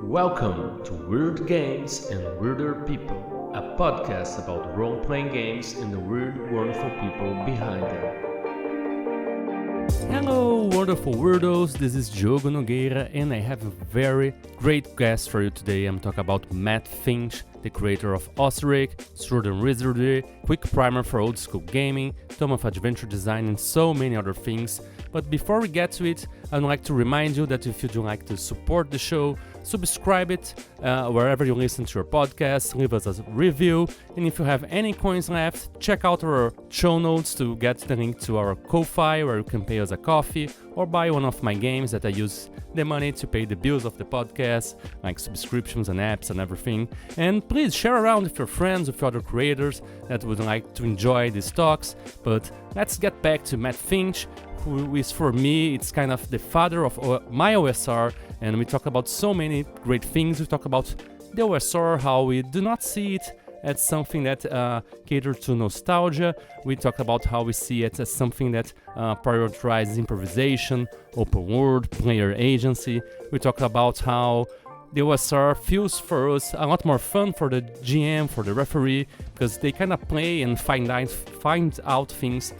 Welcome to Weird Games and Weirder People, a podcast about role-playing games and the weird, wonderful people behind them. Hello, wonderful weirdos. This is Diogo Nogueira, and I have a very great guest for you today. I'm talking about Matt Finch, the creator of OSRIC, Wizardry, Quick Primer for Old School Gaming, Tome of Adventure Design, and so many other things. But before we get to it, I'd like to remind you that if you'd like to support the show, subscribe it wherever you listen to your podcast, leave us a review, and if you have any coins left, check out our show notes to get the link to our Ko-Fi where you can pay us a coffee or buy one of my games that I use the money to pay the bills of the podcast, like subscriptions and apps and everything. And please share around with your friends, with other creators that would like to enjoy these talks. But let's get back to Matt Finch, who is, for me, it's kind of the father of my OSR, and we talk about so many great things. We talk about the OSR, how we do not see it as something that caters to nostalgia. We talk about how we see it as something that prioritizes improvisation, open world, player agency. We talk about how the OSR feels for us a lot more fun for the GM, for the referee, because they kind of play and find out things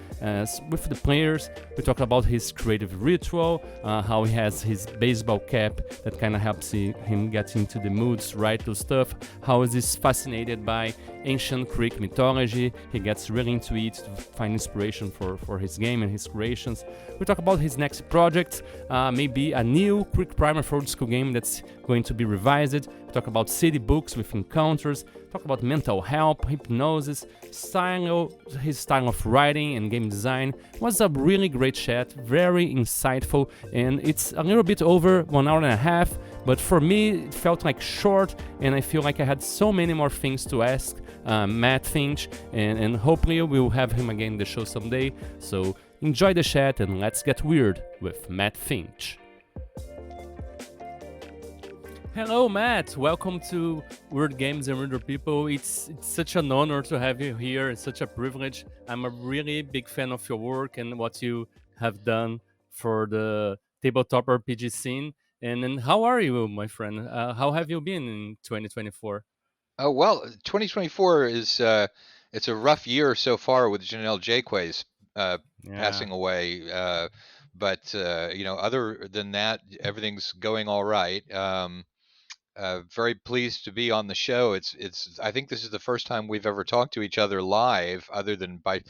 with the players. We talk about his creative ritual, how he has his baseball cap that kind of helps him get into the moods, write those stuff, how he's fascinated by ancient Greek mythology. He gets really into it to find inspiration for his game and his creations. We talk about his next project, maybe a new quick primer for old school game that's going to be revised. We talk about city books with encounters, talk about mental health, hypnosis, his style of writing and game design. It was a really great chat, very insightful, and it's a little bit over 1 hour and a half, but for me it felt like short, and I feel like I had so many more things to ask Matt Finch, and hopefully we'll have him again in the show someday. So enjoy the chat and let's get weird with Matt Finch. Hello, Matt. Welcome to Weird Games and Weirder People. It's such an honor to have you here. It's such a privilege. I'm a really big fan of your work and what you have done for the tabletop RPG scene. And how are you, my friend? How have you been in 2024? Oh well, 2024 is it's a rough year so far with Janelle Jaquays passing away. But other than that, everything's going all right. Very pleased to be on the show. I think this is the first time we've ever talked to each other live, other than by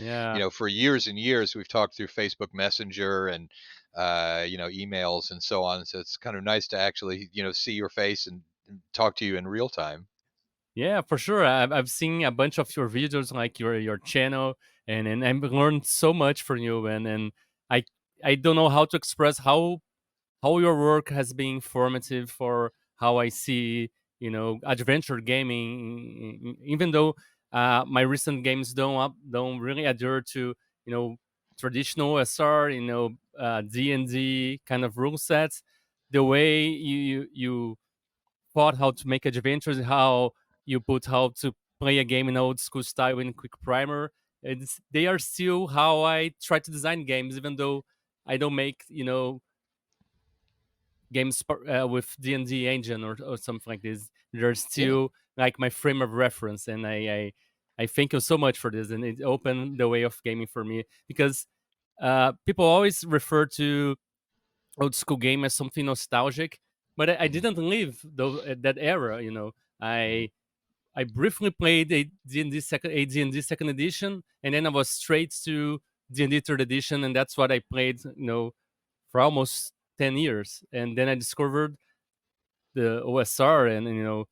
for years and years we've talked through Facebook Messenger and emails and so on. So it's kind of nice to actually see your face and talk to you in real time. Yeah, for sure. I've seen a bunch of your videos, like your channel, and I've learned so much from you, and I I don't know how to express how your work has been informative for how I see adventure gaming. Even though my recent games don't really adhere to traditional SR, D&D kind of rule sets, the way you thought how to make adventures, how you put how to play a game in old school style in quick primer. They are still how I try to design games, even though I don't make games with D&D engine or something like this. They're still like my frame of reference, and I thank you so much for this, and it opened the way of gaming for me, because people always refer to old school game as something nostalgic, but I didn't live that era. I briefly played a D&D second edition, and then I was straight to D&D third edition, and that's what I played, for almost 10 years. And then I discovered the OSR, and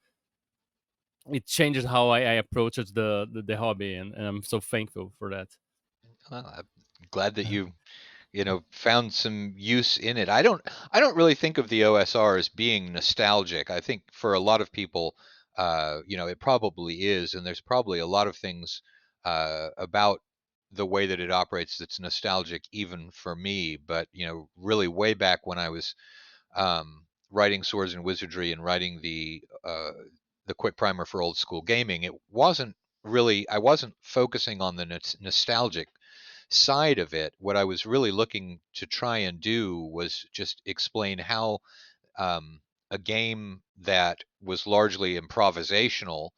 it changed how I approached the hobby, and I'm so thankful for that. Well, I'm glad that you found some use in it. I don't really think of the OSR as being nostalgic. I think for a lot of people, it probably is, and there's probably a lot of things about the way that it operates that's nostalgic even for me. But really way back when I was writing Swords and Wizardry and writing the quick primer for old school gaming, I wasn't focusing on the nostalgic side of it. What I was really looking to try and do was just explain how a game that was largely improvisational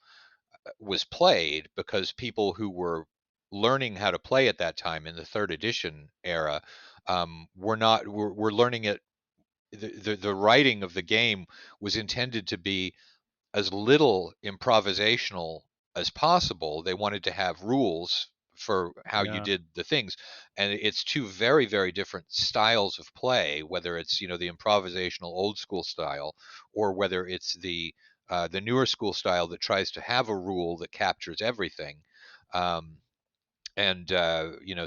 was played, because people who were learning how to play at that time in the third edition era were learning it. The writing of the game was intended to be as little improvisational as possible. They wanted to have rules for how you Yeah. did the things, and it's two very, very different styles of play, whether it's, the improvisational old school style, or whether it's the newer school style that tries to have a rule that captures everything. um, and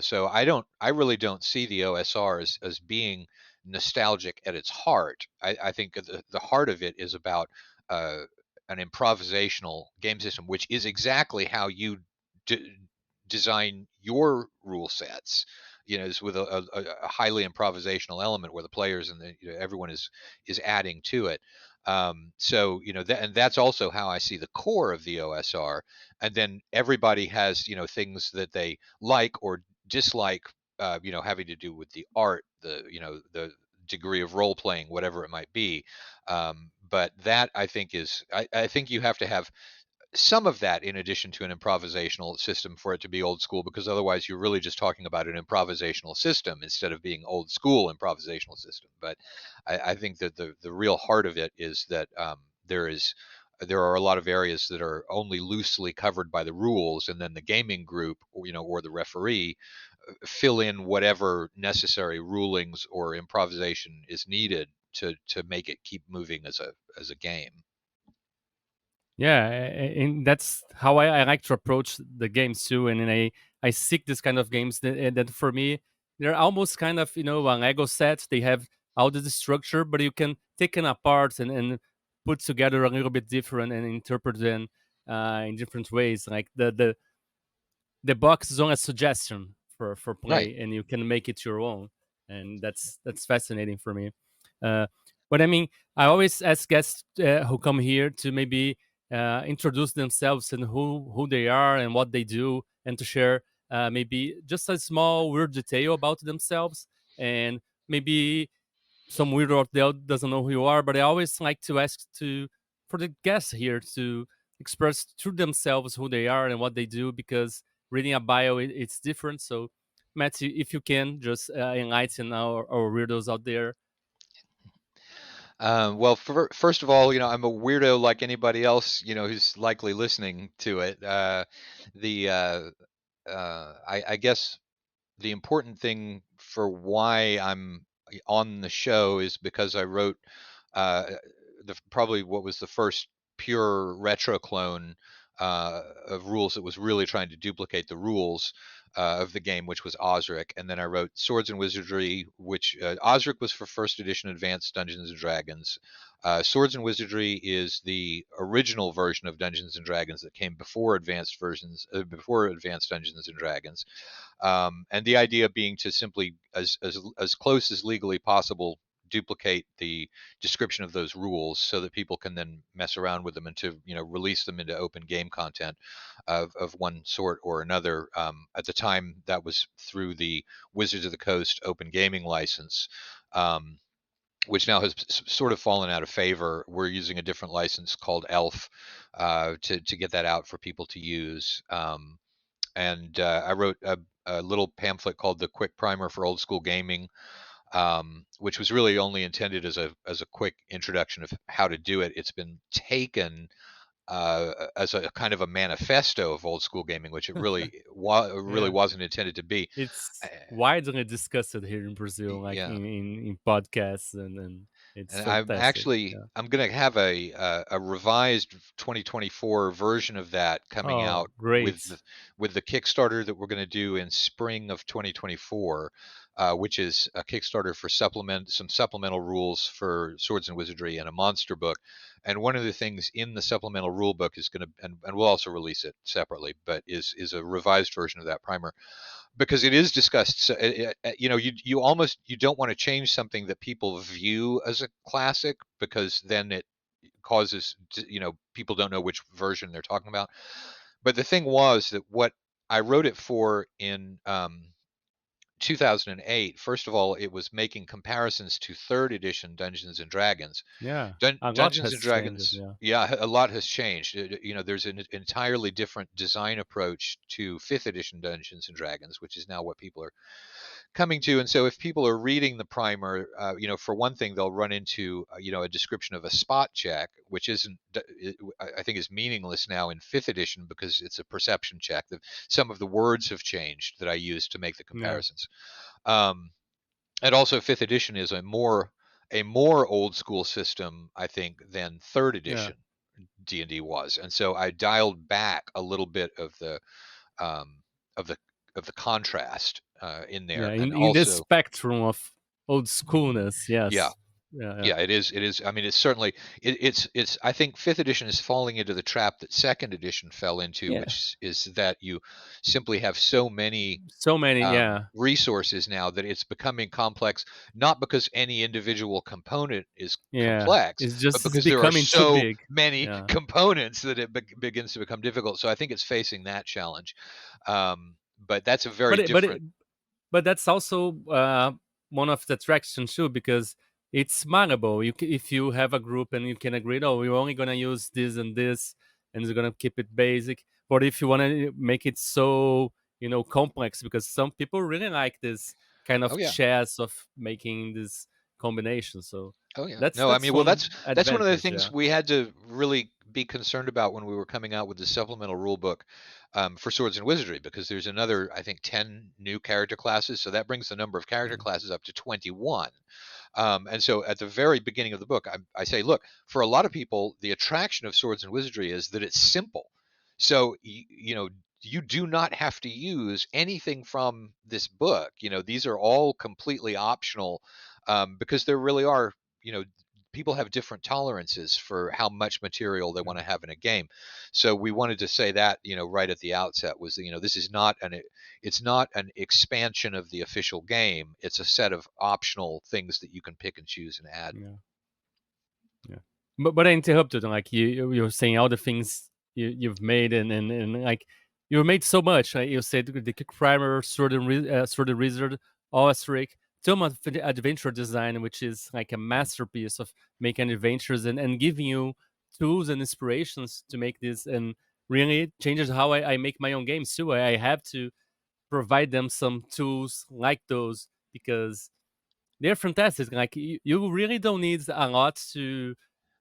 so I really don't see the OSR as being nostalgic at its heart. I think the heart of it is about uh, an improvisational game system, which is exactly how you design your rule sets. Is with a highly improvisational element where the players and everyone is adding to it. So and that's also how I see the core of the OSR. And then everybody has things that they like or dislike, having to do with the art, the degree of role playing, whatever it might be. But that, I think, I think you have to have some of that in addition to an improvisational system for it to be old school, because otherwise you're really just talking about an improvisational system instead of being old school improvisational system. But I think that the real heart of it is that there are a lot of areas that are only loosely covered by the rules, and then the gaming group, or the referee, fill in whatever necessary rulings or improvisation is needed to make it keep moving as a game. Yeah, and that's how I like to approach the games too. And then I seek this kind of games that for me they're almost kind of a Lego set. They have all this structure, but you can take them apart and put together a little bit different and interpret them in different ways. Like the box is on a suggestion for Right. play, and you can make it your own, and that's fascinating for me. uh, but I mean, I always ask guests who come here to maybe introduce themselves and who they are and what they do, and to share maybe just a small weird detail about themselves. And maybe some weirdo out there doesn't know who you are, but I always like to ask to for the guests here to express through themselves who they are and what they do, because reading a bio it's different. So, Matthew, if you can just enlighten our weirdos out there. Well, first of all, I'm a weirdo like anybody else, who's likely listening to it. The I guess the important thing for why I'm on the show is because I wrote uh, probably what was the first pure retro clone of rules that was really trying to duplicate the rules of the game, which was OSRIC. And then I wrote Swords and Wizardry, which OSRIC was for first edition Advanced Dungeons and Dragons. Swords and Wizardry is the original version of Dungeons and Dragons that came before before Advanced Dungeons and Dragons. And the idea being to simply, as close as legally possible, duplicate the description of those rules so that people can then mess around with them and to release them into open game content of one sort or another. At the time, that was through the Wizards of the Coast open gaming license. Which now has sort of fallen out of favor. We're using a different license called ELF to get that out for people to use. And I wrote a little pamphlet called "The Quick Primer for Old School Gaming," which was really only intended as a quick introduction of how to do it. It's been taken as a kind of a manifesto of old school gaming, which it really Yeah, wasn't intended to be. Uh, it's widely discussed here in Brazil, like yeah, in podcasts, and it's and fantastic. Yeah. I'm going to have a revised 2024 version of that coming Oh, out great. with the Kickstarter that we're going to do in spring of 2024, which is a Kickstarter for some supplemental rules for Swords and Wizardry and a monster book. And one of the things in the supplemental rule book is going to, and we'll also release it separately, but is a revised version of that primer, because it is discussed. So, you don't want to change something that people view as a classic, because then it causes people don't know which version they're talking about. But the thing was that what I wrote it for in 2008, first of all, it was making comparisons to third edition Dungeons and Dragons. Yeah, a lot Dungeons has and changed. Dragons, Yeah, yeah, a lot has changed. There's an entirely different design approach to fifth edition Dungeons and Dragons, which is now what people are coming to. And so if people are reading the primer, for one thing, they'll run into, a description of a spot check, which isn't, I think is meaningless now in fifth edition because it's a perception check. Some of the words have changed that I use to make the yeah, comparisons. Um, and also fifth edition is a more old school system, I think, than third yeah, edition D&D was. And so I dialed back a little bit um, of the of the contrast in yeah. there, and In this also, spectrum of old schoolness, yeah, yes. Yeah, yeah, yeah, it is. I mean, it's certainly it's. I think fifth edition is falling into the trap that second edition fell into, yeah. which is that you simply have so many So many, yeah, resources now that it's becoming complex, not because any individual component is yeah. complex, It's but just it's because there are becoming too so big. many Yeah. components that it begins to become difficult. So I think it's facing that challenge. But that's a very But it, but different. it, but that's also one of the attractions too, because it's malleable. If you have a group and you can agree, oh, we're only gonna use this, and we're gonna keep it basic. But if you want to make it so complex, because some people really like this kind Oh of yeah. chess of making this combination. So Oh yeah. that's No, I mean, that's well, one that's one of the advantage. things Yeah. we had to really be concerned about when we were coming out with the supplemental rule book for Swords and Wizardry, because there's another, I think, 10 new character classes, so that brings the number of character Mm. classes up to 21. And so at the very beginning of the book, I say, look, for a lot of people, the attraction of Swords and Wizardry is that it's simple. So you do not have to use anything from this book. These are all completely optional, because there really are, you know, people have different tolerances for how much material they Yeah. want to have in a game. So we wanted to say that, right at the outset, was, this is not it's not an expansion of the official game. It's a set of optional things that you can pick and choose and add. Yeah. Yeah. But I interrupted. Like you're saying all the things you've made, and like you made so much. You said the Kick Primer, Sword and Wizard, OSRIC, Tome of Adventure Design, which is like a masterpiece of making adventures and giving you tools and inspirations to make this, and really changes how I make my own games too. I have to provide them some tools like those because they're fantastic. Like you really don't need a lot to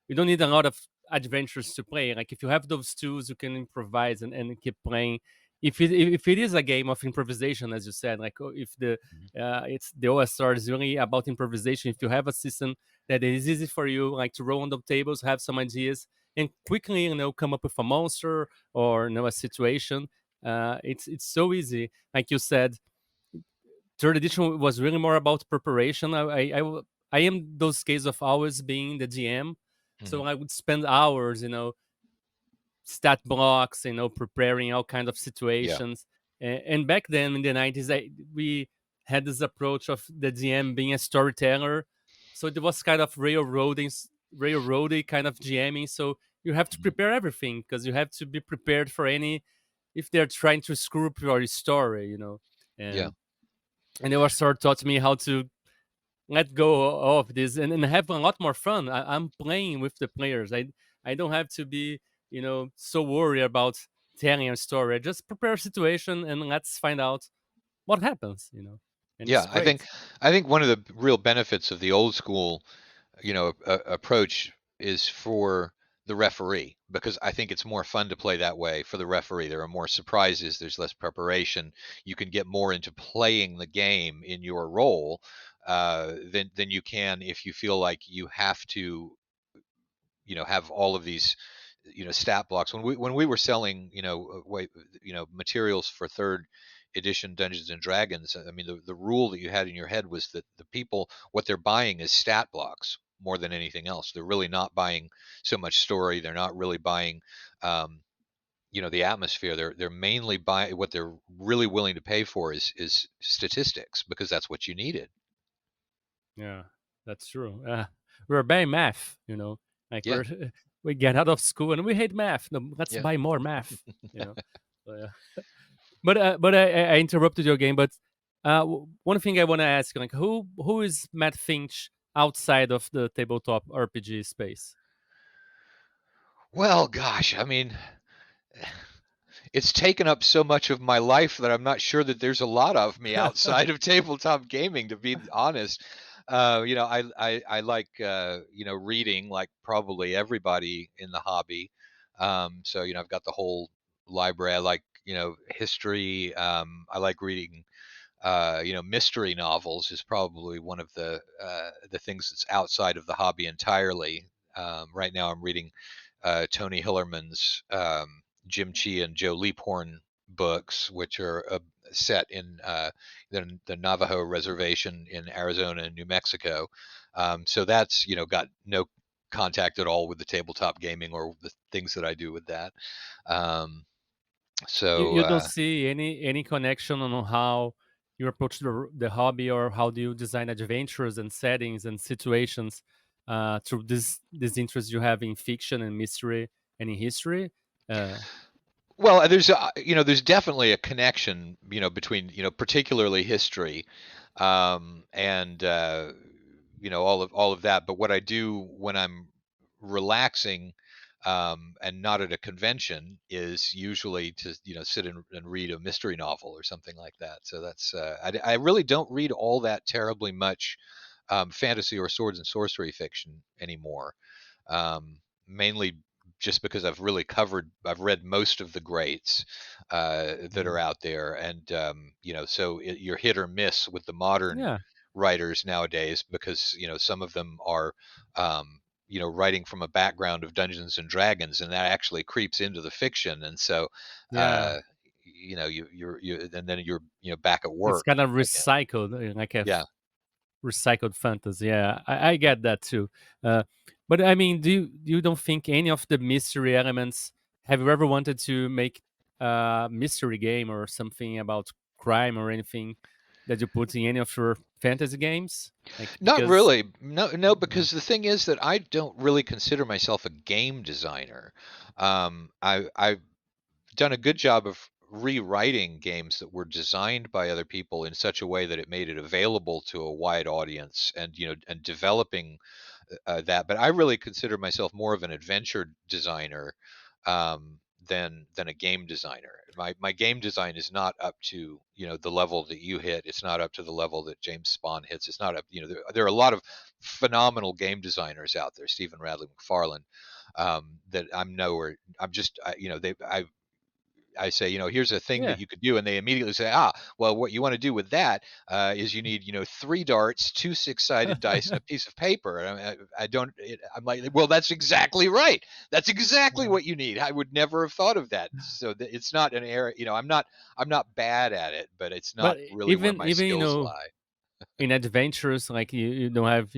you don't need a lot of adventures to play. Like if you have those tools, you can improvise and keep playing. If it is a game of improvisation, as you said, like if Mhm. it's the OSR is really about improvisation. If you have a system that is easy for you, like to roll on the tables, have some ideas, and quickly come up with a monster or a situation, it's so easy. Like you said, third edition was really more about preparation. I am those cases of always being the GM, so Mhm. I would spend hours, stat blocks, preparing all kind of Yeah. situations. And back then in the 90s, we had this approach of the GM being a storyteller, so it was kind of railroady kind of GMing. So you have to Mhm. prepare everything because you have to be prepared for any if they're trying to screw up your story, Yeah. and the OSR taught me how to let go of this and have a lot more fun. I'm playing with the players. I don't have to be so worried about telling a story. I just prepare a situation and let's find out what happens. And Yeah. it's I think great. I think one of the real benefits of the old school, approach is for the referee, because I think it's more fun to play that way for the referee. There are more surprises, there's less preparation. You can get more into playing the game in your role than you can if you feel like you have to, have all of these, stat blocks. When we were selling, materials for third edition Dungeons and Dragons, I mean, the rule that you had in your head was that the people, what they're buying is stat blocks more than anything else. They're really not buying so much story. They're not really buying um, the atmosphere. They're mainly buying, what they're really willing to pay for is statistics, because that's what you needed. Yeah, that's true. We're bad math. Like Yeah. we get out of school and we hate math. No, let's Yeah. buy more math. You know. So, yeah. But I interrupted your game. But One thing I want to ask, like, who is Matt Finch outside of the tabletop RPG space? Well, gosh, I mean, it's taken up so much of my life that I'm not sure that there's a lot of me outside of tabletop gaming, to be honest. I like reading, like probably everybody in the hobby. So I've got the whole library. I like history. I like reading. Mystery novels is probably one of the things that's outside of the hobby entirely. Right now, I'm reading Tony Hillerman's Jim Chi and Joe Leaphorn books, which are set in the Navajo reservation in Arizona and New Mexico. So that's got no contact at all with the tabletop gaming or the things that I do with that. Um, so You don't see any connection on how you approach the hobby, or how do you design adventures and settings and situations through this interest you have in fiction and mystery and in history? Uh, Well, there's definitely a connection, between, particularly history, and all of that. But what I do when I'm relaxing, and not at a convention, is usually to sit and read a mystery novel or something like that. So that's I really don't read all that terribly much fantasy or swords and sorcery fiction anymore, mainly just because I've read most of the greats that mm, are out there, and so you're hit or miss with the modern yeah, writers nowadays, because some of them are writing from a background of Dungeons and Dragons, and that actually creeps into the fiction, and so yeah. uh, and then you're back at It's work kind of again. recycled, like a Yeah. recycled fantasy. Yeah, I get that too. Uh, but I mean, you don't think any of the mystery elements? Have you ever wanted to make a mystery game or something about crime or anything that you put in any of your fantasy games? Like, Not because really. No, no, yeah, because the thing is that I don't really consider myself a game designer. I've done a good job of rewriting games that were designed by other people in such a way that it made it available to a wide audience, and developing that. But I really consider myself more of an adventure designer, than a game designer. My game design is not up to the level that you hit. It's not up to the level that James Spahn hits. It's not up. There are a lot of phenomenal game designers out there. Stephen Radley McFarlane. That I'm nowhere. I'm just I say, here's a thing yeah, that you could do, and they immediately say, ah, well, what you want to do with that is you need, three darts, two six-sided dice, and a piece of paper. And I don't. I'm like, well, that's exactly right. That's exactly yeah. what you need. I would never have thought of that. So it's not an area. I'm not bad at it, but it's not But really where even my even skills lie. in adventures, like you don't have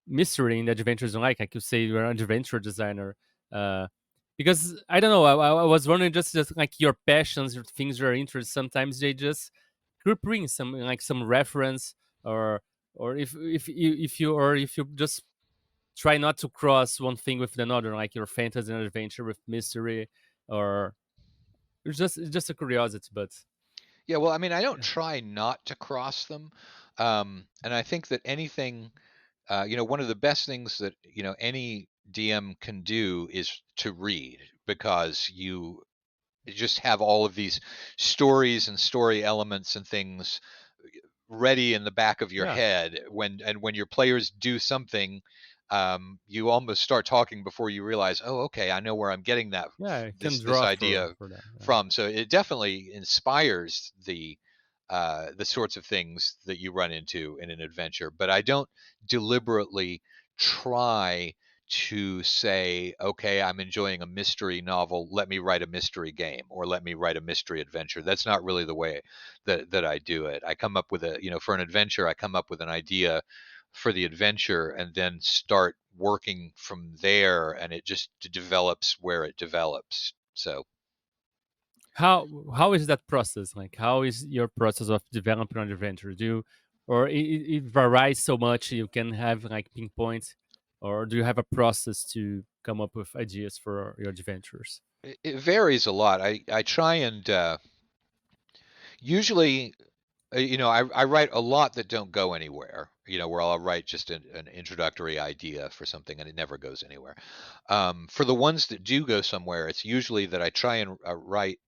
mystery in the adventures you like you say you're an adventure designer. uh because I don't know, I was wondering, just like your passions or things you're interested, sometimes they just could bring some like some reference, or if you just try not to cross one thing with another, like your fantasy and adventure with mystery, or it's just a curiosity, but Yeah, well, I mean, I don't yeah, try not to cross them, and I think that anything one of the best things that any DM can do is to read, because you just have all of these stories and story elements and things ready in the back of your yeah, head, when your players do something, you almost start talking before you realize, oh, okay, I know where I'm getting that yeah, I can this draw idea for that, yeah. from. So it definitely inspires the sorts of things that you run into in an adventure. But I don't deliberately try to say, okay, I'm enjoying a mystery novel, let me write a mystery game, or let me write a mystery adventure. That's not really the way that I do it. I come up with for an adventure, I come up with an idea for the adventure, and then start working from there, and it just develops where it develops. So How is that process? Like, how is your process of developing an adventure? Do you, or it varies so much you can have like pinpoints, or do you have a process to come up with ideas for your adventures? it varies a lot. I try and usually. I write a lot that don't go anywhere. Where I'll write just an introductory idea for something and it never goes anywhere. For the ones that do go somewhere, it's usually that I try and write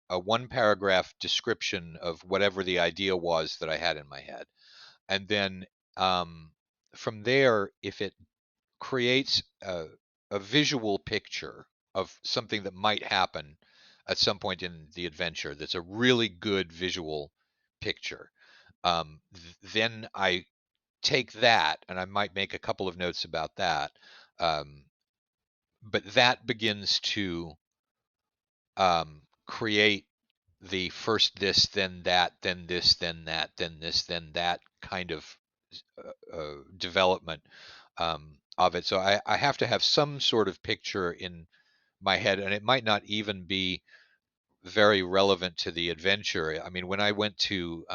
a one paragraph description of whatever the idea was that I had in my head. And then um, from there, if it creates a visual picture of something that might happen at some point in the adventure that's a really good visual picture, then I take that and I might make a couple of notes about that. Um, but that begins to create the first this, then that, then this, then that, then this, then that kind of development of it. So I have to have some sort of picture in my head, and it might not even be very relevant to the adventure. I mean, when I went to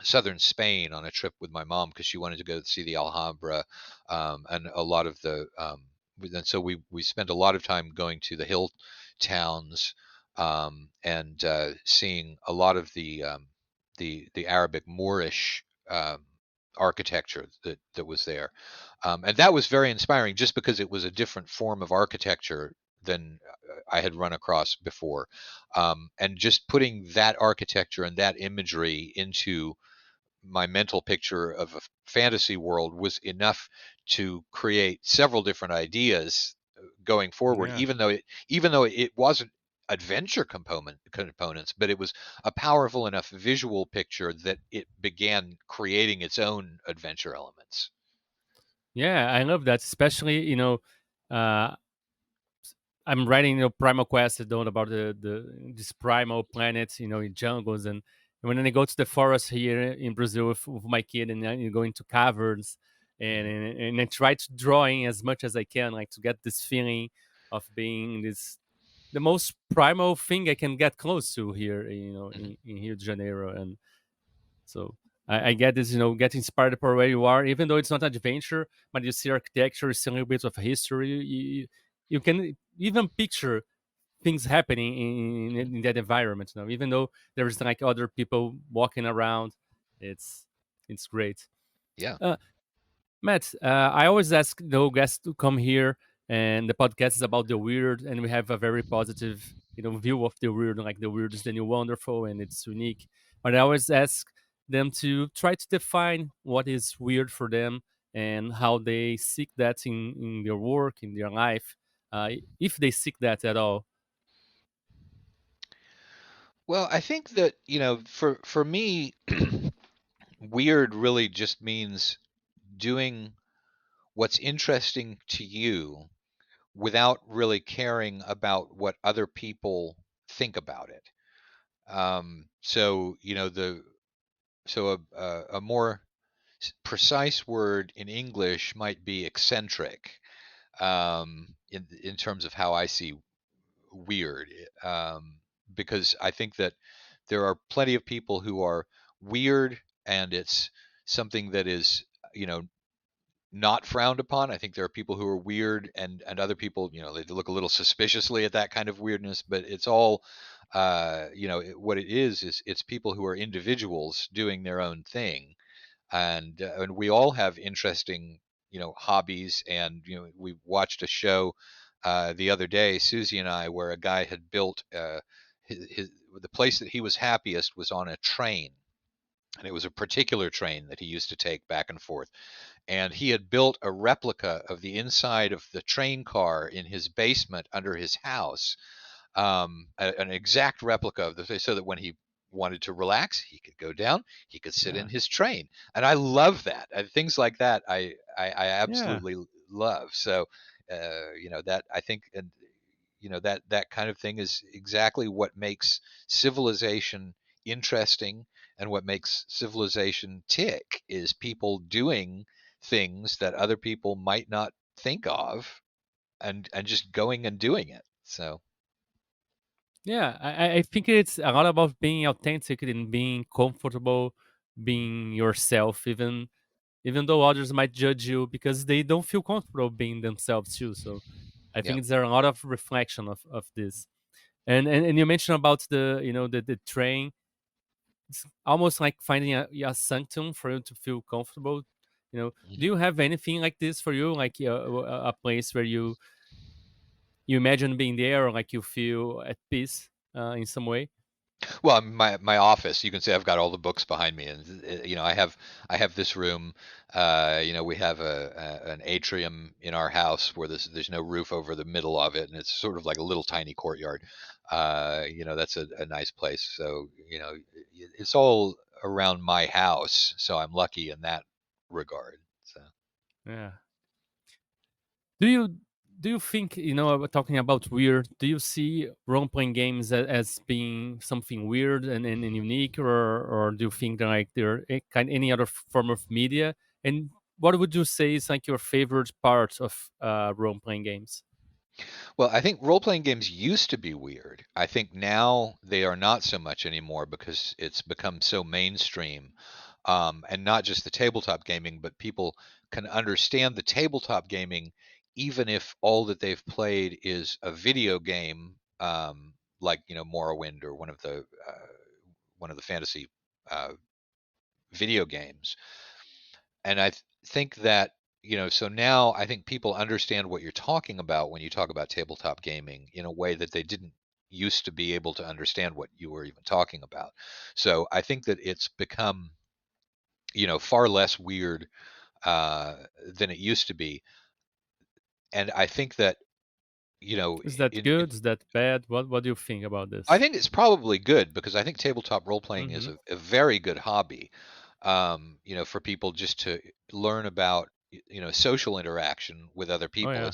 southern Spain on a trip with my mom because she wanted to go see the Alhambra, and a lot of the and so we spent a lot of time going to the hill towns, and seeing a lot of the Arabic Moorish architecture that was there, and that was very inspiring just because it was a different form of architecture than I had run across before, and just putting that architecture and that imagery into my mental picture of a fantasy world was enough to create several different ideas going forward, Yeah. even though it wasn't adventure components, but it was a powerful enough visual picture that it began creating its own adventure elements. Yeah, I love that. Especially, uh, I'm writing, Primal Quest, known about the this primal planets, in jungles, and when I go to the forest here in Brazil with my kid, and then you go into caverns, and, Hmm. and and I try to drawing as much as I can, like to get this feeling of being this the most primal thing I can get close to here, Hmm. in Rio de Janeiro, and so I get this, get inspired for where you are, even though it's not adventure, but you see architecture, you see a little bit of history. You can even picture things happening in that environment now, even though there's like other people walking around. It's it's great. Yeah. Uh, Matt, I always ask the guests to come here, and the podcast is about the weird, and we have a very positive, view of the weird. Like the weird is the new wonderful, and it's unique. But I always ask them to try to define what is weird for them and how they seek that in their work, in their life, if they seek that at all. Well, I think that, for me, weird really just means doing what's interesting to you without really caring about what other people think about it. So a more precise word in English might be eccentric, in terms of how I see weird, because I think that there are plenty of people who are weird, and it's something that is, you know not frowned upon. I think there are people who are weird, and other people, they look a little suspiciously at that kind of weirdness, but it's all, what it is it's people who are individuals doing their own thing, and we all have interesting, hobbies, and we watched a show the other day, Susie and I, where a guy had built the place that he was happiest was on a train, and it was a particular train that he used to take back and forth, and he had built a replica of the inside of the train car in his basement under his house, an exact replica of the, so that when he wanted to relax, he could go down, he could sit in Yeah, his train, and I love that. Things like that, I yeah. absolutely love. So, that I think, and that kind of thing is exactly what makes civilization interesting, and what makes civilization tick is people doing things that other people might not think of, and just going and doing it. So Yeah, I think it's a lot about being authentic and being comfortable, being yourself, even though others might judge you because they don't feel comfortable being themselves too. So I yeah. think there's a lot of reflection of this. And you mentioned about the the train. it's almost like finding a sanctum for you to feel comfortable. Do you have anything like this for you, like a place where you imagine being there, or like you feel at peace in some way? Well, my office, you can say I've got all the books behind me, and I have this room. We have an atrium in our house where there's no roof over the middle of it, and it's sort of like a little tiny courtyard. That's a nice place. So it's all around my house, so I'm lucky in that regard. So. Yeah. Do you do you think, talking about weird? Do you see role playing games as being something weird and unique, or do you think that, like, they're any other form of media? And what would you say is like your favorite part of role playing games? Well, I think role-playing games used to be weird. I think now they are not so much anymore because it's become so mainstream. And not just the tabletop gaming, but people can understand the tabletop gaming even if all that they've played is a video game, like Morrowind or one of the fantasy uh, video games. And think that, so now I think people understand what you're talking about when you talk about tabletop gaming in a way that they didn't used to be able to understand what you were even talking about. So I think that it's become, far less weird than it used to be. And I think that, you know, Is that in good? Is that bad? What do you think about I this? think it's probably good because I think tabletop role playing is Mm-hmm. a very good hobby, for people just to learn about, social interaction with other Oh people. yeah,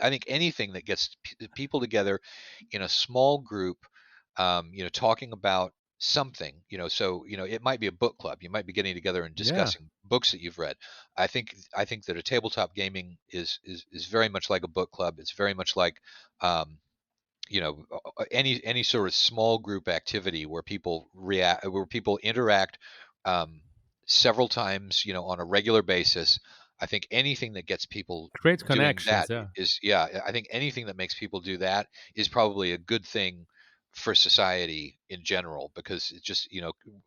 I think anything that gets people together in a small group, talking about something, so, it might be a book club. You might be getting together and yeah. discussing books that you've read. I think that a tabletop gaming is very much like a book club. It's very much like, um, any sort of small group activity where people interact, um, several times, on a regular basis. I think anything that gets people Great doing connections. that Yeah, is, yeah, I think anything that makes people do that is probably a good thing for society in general, because it's just,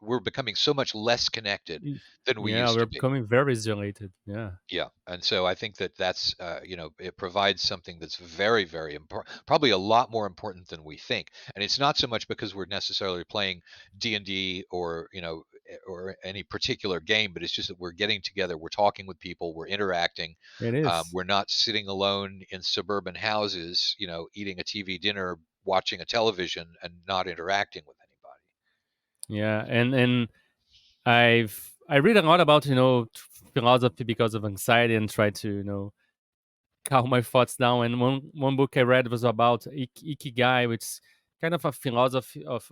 we're becoming so much less connected than we yeah. used We're to be. becoming very isolated. Yeah, Yeah, and so I think that it provides something that's very, very important, probably a lot more important than we think. And it's not so much because we're necessarily playing D&D or, or any particular game, but it's just that we're getting together, we're talking with people, we're interacting. it is. We're not sitting alone in suburban houses, eating a TV dinner, watching a television, and not interacting with anybody. Yeah, and I read a lot about philosophy because of anxiety, and try to calm my thoughts down. And one book I read was about ikigai, which is kind of a philosophy of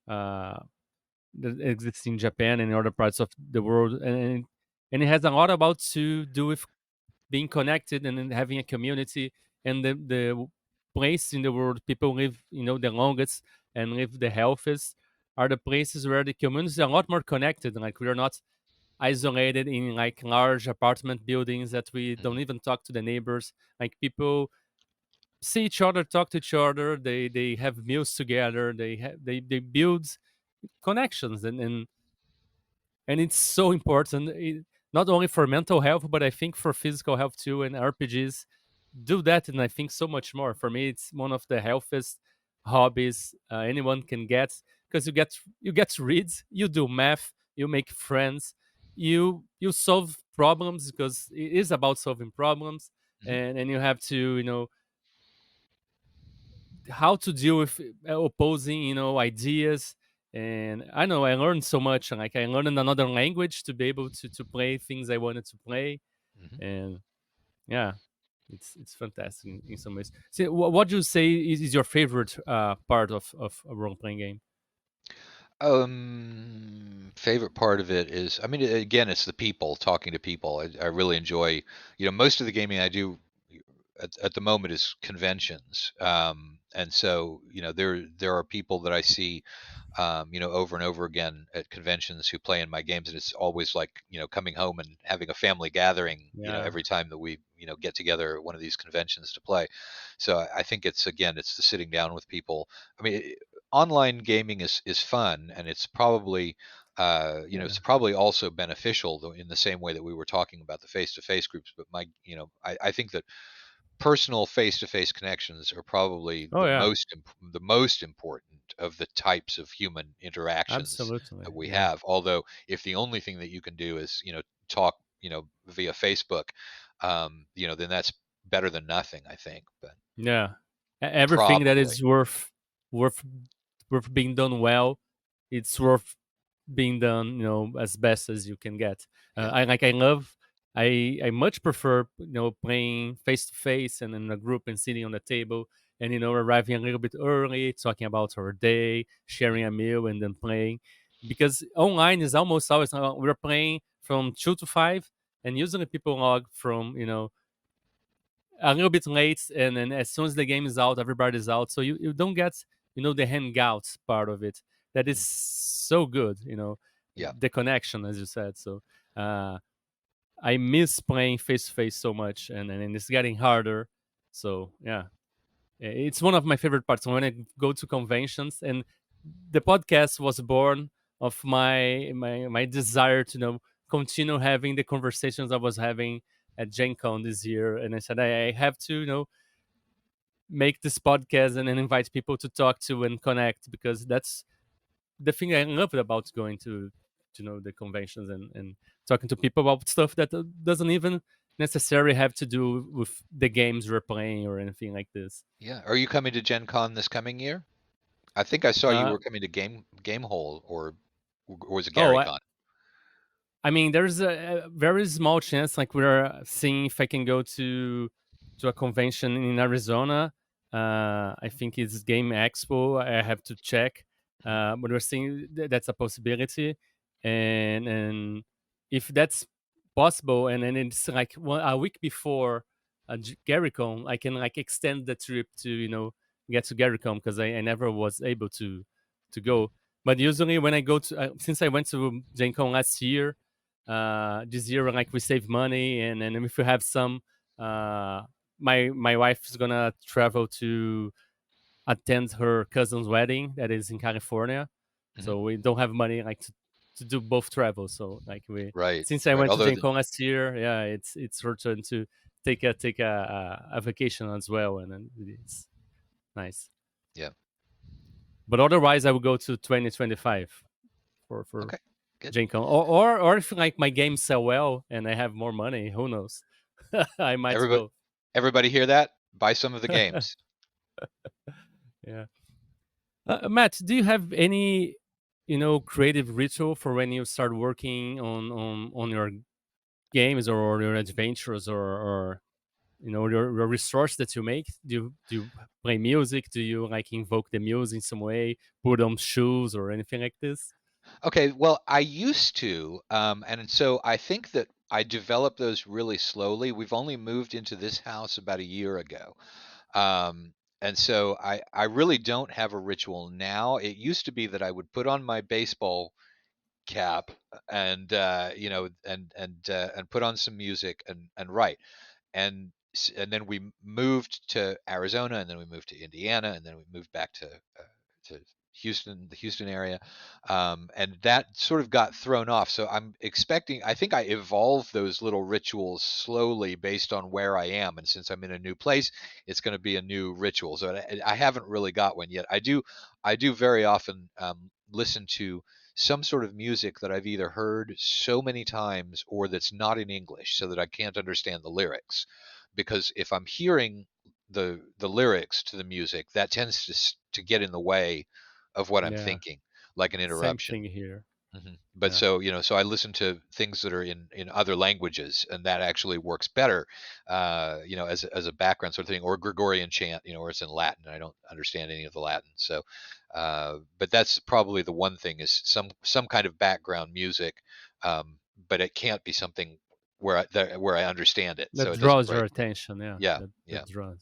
uh, that exists in Japan and in other parts of the world, and it has a lot about to do with being connected and then having a community, and the place in the world people live the longest and live the healthiest are the places where the communities are a lot more connected. Like, we are not isolated in like large apartment buildings that we don't Hmm. even talk to the neighbors. Like, people see each other, talk to each other, they have meals together, they build connections, and it's so important, not only for mental health, but I think for physical health too. And RPGs do that, and I think so much more. For me, it's one of the healthiest hobbies anyone can get, because you get to read, you do math, you make friends, you solve problems, because it is about solving problems. Hmm. And you have to how to deal with opposing ideas. And I know I learned so much. Like, I learned another language to be able to play things I wanted to play. Hmm. And yeah, it's fantastic in some ways. So what do you say is your favorite part of a role-playing game? Favorite part of it is, I mean, again, it's the people, talking to people. I really enjoy, most of the gaming I do at the moment is conventions. And so, there are people that I see, over and over again at conventions who play in my games, and it's always like, coming home and having a family gathering, Yeah, every time that we, get together at one of these conventions to play. So I think it's, again, it's the sitting down with people. I mean, online gaming is fun, and it's probably Yeah. it's probably also beneficial though, in the same way that we were talking about the face-to-face groups. But I think that personal face-to-face connections are probably Oh yeah, the most important of the types of human interactions absolutely. that we Yeah. have. Although if the only thing that you can do is talk via Facebook, then that's better than nothing, I think. But Yeah. Everything that probably, is worth worth being done well, it's worth being done, as best as you can get. yeah. I love. I much prefer playing face to face and in a group and sitting on the table and arriving a little bit early, talking about our day, sharing Mhm. a meal, and then playing. Because online is almost always we're playing from 2 to 5, and usually people log from a little bit late, and then as soon as the game is out, everybody's out. So you don't get the hangouts part of it. That is Mm. so good, Yeah. the connection, as you said. So uh, I miss playing face to face so much, and it's getting harder. So yeah, it's one of my favorite parts when I go to conventions, and the podcast was born of my desire to continue having the conversations I was having at Gen Con this year. And I said I have to make this podcast and then invite people to talk to and connect, because that's the thing I love about going to the conventions and talking to people about stuff that doesn't even necessarily have to do with the games we're playing or anything like this. Yeah. Are you coming to Gen Con this coming year? I think I saw you Uh, were coming to Gamehole, or was it oh, Gary Con? I mean, there's a very small chance. Like we're seeing if I can go to a convention in Arizona. I think it's Game Expo. I have to check, Mhm. but we're seeing that's a possibility, and if that's possible, and then it's like a week before GaryCon, I can like extend the trip to get to GaryCon, because I never was able to Mhm. go. But usually when I go to since I went to Gen Con last year, this year like we save money, and if we have some uh my wife is gonna travel to attend her cousin's wedding that is in California, Mhm. so we don't have money like to do both travels. So like we Right. since I Right. went to Although, Gen Con last year, yeah, it's her turn to take a vacation as well, and then it's nice. yeah. But otherwise I would go to 2025 for Okay. Good. Gen Con. Or if like my games sell well and I have more money, who knows? I might Everybody, go. everybody hear that? Buy some of the games. Yeah. Matt, do you have any creative ritual for when you start working on your games or your adventures, or your resource that you make? Do you play music? Do you like invoke the muse in some way? Put on shoes or anything like this? Okay. Well, I used to, and so I think that I developed those really slowly. We've only moved into this house about a year ago. And so I really don't have a ritual now. It used to be that I would put on my baseball cap and and put on some music and write. And then we moved to Arizona, and then we moved to Indiana, and then we moved back to Houston, the Houston area, and that sort of got thrown off. So I'm expecting. I think I evolve those little rituals slowly based on where I am, and since I'm in a new place, it's going to be a new ritual. So I haven't really got one yet. I do very often listen to some sort of music that I've either heard so many times or that's not in English, so that I can't understand the lyrics. Because if I'm hearing the lyrics to the music, that tends to get in the way of what I'm Yeah, thinking, like an same interruption. thing here. But Yeah, so so I listen to things that are in other languages, and that actually works better, as a background sort of thing, or Gregorian chant, where it's in Latin. I don't understand any of the Latin, so but that's probably the one thing, is some kind of background music, but it can't be something where I understand it, that so it doesn't draws your break me. attention. Yeah, Yeah, that yeah. draws.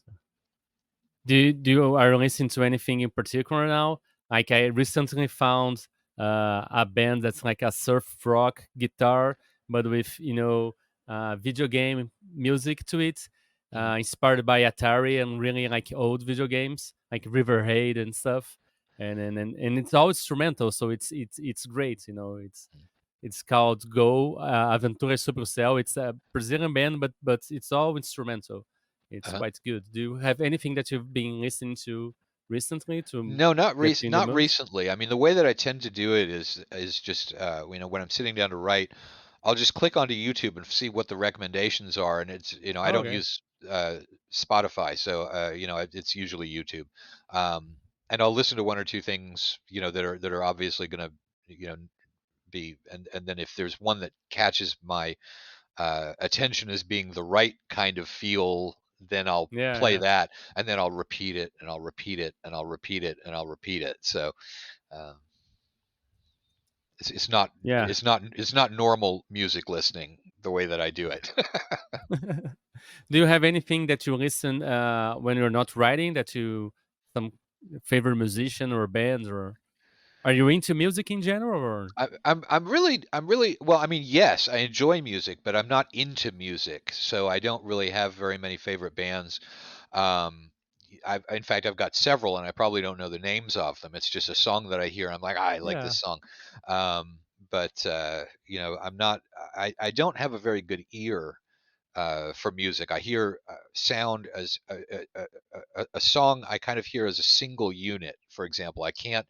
Do you are you listening to anything in particular now? Like I recently found a band that's like a surf rock guitar, but with video game music to it, Mhm. inspired by Atari and really like old video games like Riverhead and stuff. and it's all instrumental, so it's great. It's called Go Aventura sobre o Céu. It's a Brazilian band, but it's all instrumental. It's Uh-huh. quite good. Do you have anything that you've been listening to recently to No, get you in the not mood? recently. I mean, the way that I tend to do it is just when I'm sitting down to write, I'll just click onto YouTube and see what the recommendations are, and it's I Oh, don't okay. use Spotify, so it's usually YouTube, and I'll listen to one or two things that are obviously going to you know be, and then if there's one that catches my attention as being the right kind of feel, then I'll Yeah, play yeah, that, and then I'll repeat it, and I'll repeat it, and I'll repeat it, and I'll repeat it. So uh, it's not yeah. normal music listening the way that I do it. Do you have anything that you listen when you're not writing, that you some favorite musician or band, or are you into music in general, or I'm really well. I mean, yes, I enjoy music, but I'm not into music, so I don't really have very many favorite bands. Um, in fact, I've got several, and I probably don't know the names of them. It's just a song that I hear, I'm like, I like yeah, this song. But I'm not. I don't have a very good ear for music. I hear sound as a song. I kind of hear as a single unit. For example, I can't.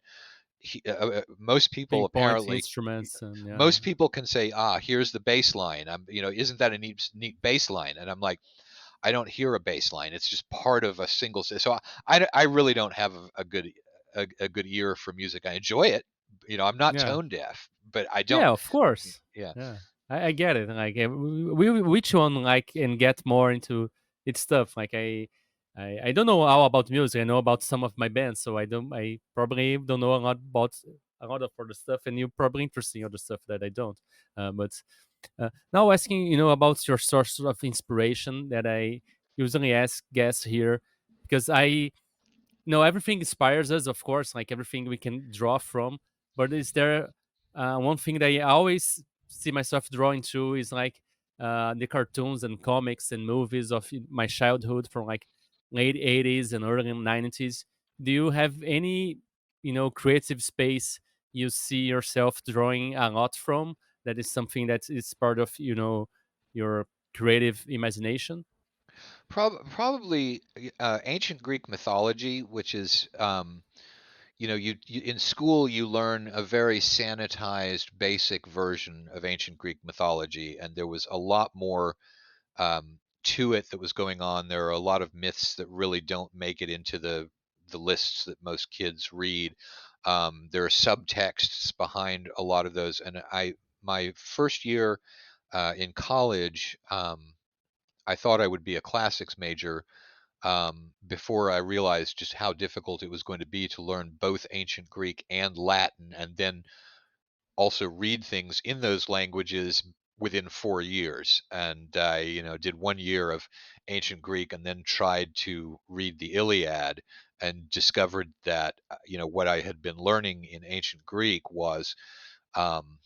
Most people pinpoint apparently instruments, and yeah, most people can say, ah, here's the bass line. Isn't that a neat bass line? And I'm like, I don't hear a bass line. It's just part of a single. So I really don't have a good ear for music. I enjoy it. I'm not yeah. tone deaf, but I don't. Yeah, of course. Yeah. Yeah, I get it. Like, which one like and get more into its stuff. Like, I don't know all about music. I know about some of my bands, so I probably don't know a lot about a lot of other stuff, and you're probably interested in other stuff that I don't. But now asking, about your source of inspiration that I usually ask guests here, because I no, everything inspires us, of course, like everything we can draw from. But is there one thing that I always see myself drawing to is like the cartoons and comics and movies of my childhood from like late 80s and early 90s. Do you have any, creative space you see yourself drawing a lot from, that is something that is part of, your creative imagination? Probably ancient Greek mythology, which is you in school you learn a very sanitized basic version of ancient Greek mythology, and there was a lot more to it that was going on. There are a lot of myths that really don't make it into the lists that most kids read. There are subtexts behind a lot of those, and my first year in college, I thought I would be a classics major before I realized just how difficult it was going to be to learn both ancient Greek and Latin, and then also read things in those languages within 4 years. And I, did 1 year of ancient Greek and then tried to read the Iliad and discovered that, what I had been learning in ancient Greek was um,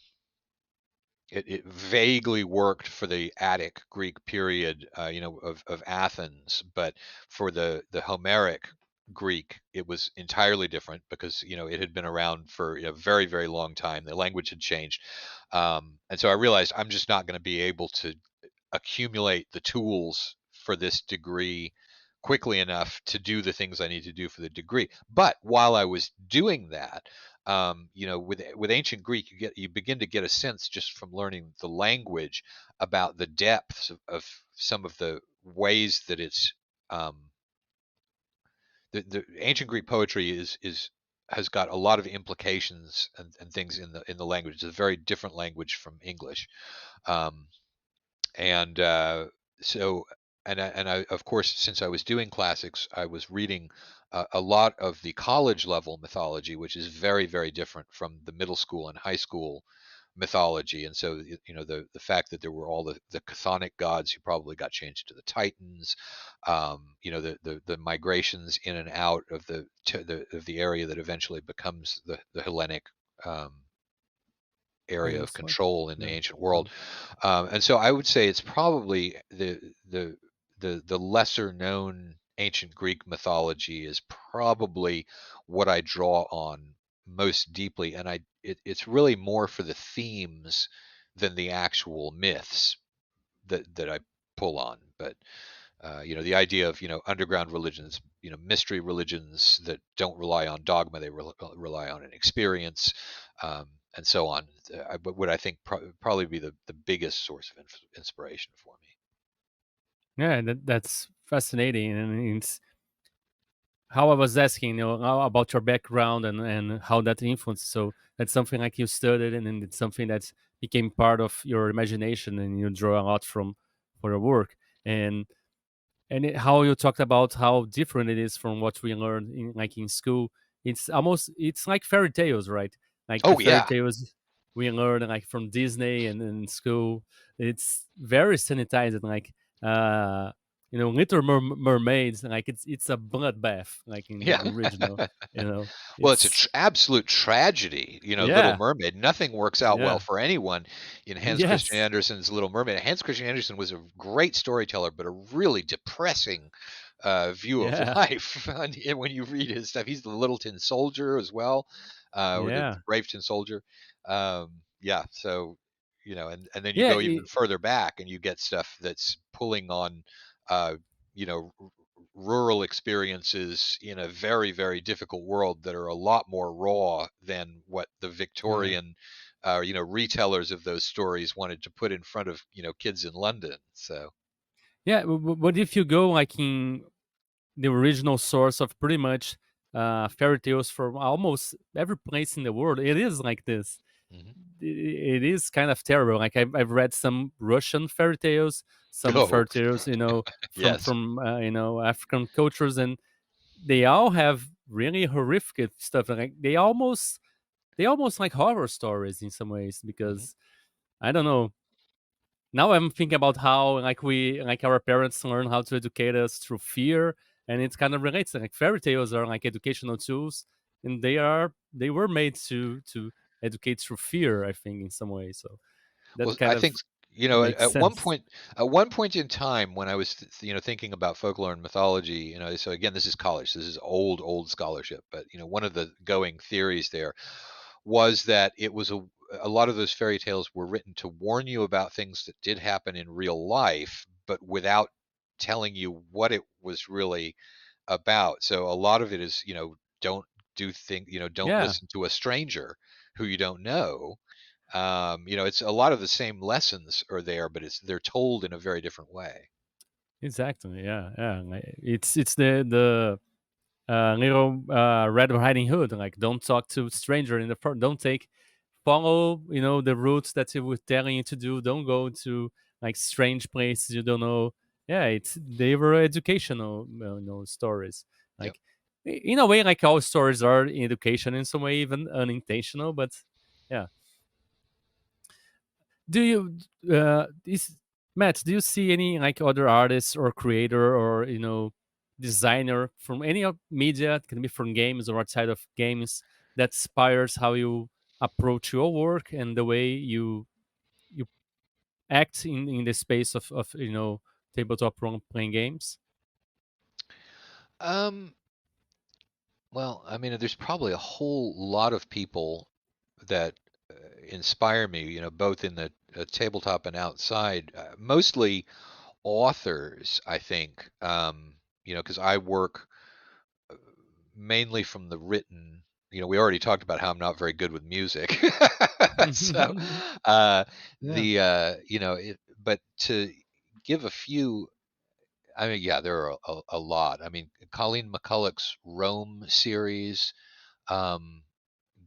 it vaguely worked for the Attic Greek period, of Athens, but for the Homeric Greek, it was entirely different because it had been around for a very very long time. The language had changed, and so I realized I'm just not going to be able to accumulate the tools for this degree quickly enough to do the things I need to do for the degree. But while I was doing that, with ancient Greek, you begin to get a sense just from learning the language about the depths of some of the ways that it's the ancient Greek poetry is has got a lot of implications and things in the language. It's a very different language from English. Um, and so and I of course, since I was doing classics, I was reading a lot of the college level mythology, which is very very different from the middle school and high school mythology. And so the fact that there were all the chthonic gods who probably got changed to the Titans, the migrations in and out of the area that eventually becomes the Hellenic um, area of Peninsula. control in the Yeah. ancient Mm. world. And so I would say it's probably the lesser known ancient Greek mythology is probably what I draw on most deeply, and it's really more for the themes than the actual myths that I pull on. But the idea of underground religions, mystery religions that don't rely on dogma, they rely on an experience, and so on. Would I think probably be the biggest source of inspiration for me. Yeah, that's fascinating, and it's how I was asking, about your background and how that influenced. So that's something like you studied, and then it's something that became part of your imagination, and you draw a lot from for your work. And how you talked about how different it is from what we learned in like in school. It's like fairy tales, right? Like the Oh fairy yeah, tales we learn like from Disney and in school. It's very sanitized, like uh Little Mermaids. Like it's a bloodbath, like in yeah. the original. Well, it's a It's absolute tragedy. Little yeah, Mermaid. Nothing works out well yeah, for anyone in Hans Christian yes, Andersen's Little Mermaid. Hans Christian Andersen was a great storyteller, but a really depressing view of yeah, life. And when you read his stuff, he's the Little Tin Soldier as well, or the yeah, Brave Tin Soldier. Yeah, so and then you yeah. go even further back, and you get stuff that's pulling on, uh, you know, rural experiences in a very, very difficult world that are a lot more raw than what the Yeah. Victorian, retailers of those stories wanted to put in front of kids in London. So Yeah, but if you go like in the original source of pretty much fairy tales from almost every place in the world, it is like this. mhm. It is kind of terrible. Like I've read some Russian fairy tales, some Oh fairy tales, from yes. African cultures, and they all have really horrific stuff. Like they almost like horror stories in some ways Hmm. because I don't know, now I'm thinking about how like our parents learn how to educate us through fear, and it kind of relates. Like fairy tales are like educational tools, and they were made to educate through fear. I think in some way, so that Well, kind I of think makes sense. at one point in time when I was thinking about folklore and mythology, so again, this is college, this is old scholarship, but one of the going theories there was that it was a lot of those fairy tales were written to warn you about things that did happen in real life, but without telling you what it was really about. So a lot of it is, don't don't Yeah, listen to a stranger who you don't know. It's a lot of the same lessons are there, but they're told in a very different way. exactly. Yeah, yeah. It's the little Red Riding Hood. Like, don't talk to stranger in the front. Don't take follow the routes that it was telling you to do. Don't go to like strange places you don't know. Yeah, they were educational stories. Yep. Like in a way, like all stories are education in some way, even unintentional. But yeah, do you is Matt, do you see any like other artists or creator or designer from any of media? It can be from games or outside of games that inspires how you approach your work and the way you act in the space of tabletop role playing games. Um, well, I mean, there's probably a whole lot of people that inspire me, both in the tabletop and outside. Mostly authors, I think, because I work mainly from the written. We already talked about how I'm not very good with music. So, uh, Yeah. but to give a few, I mean, yeah, there are a lot. I mean, Colleen McCulloch's Rome series um,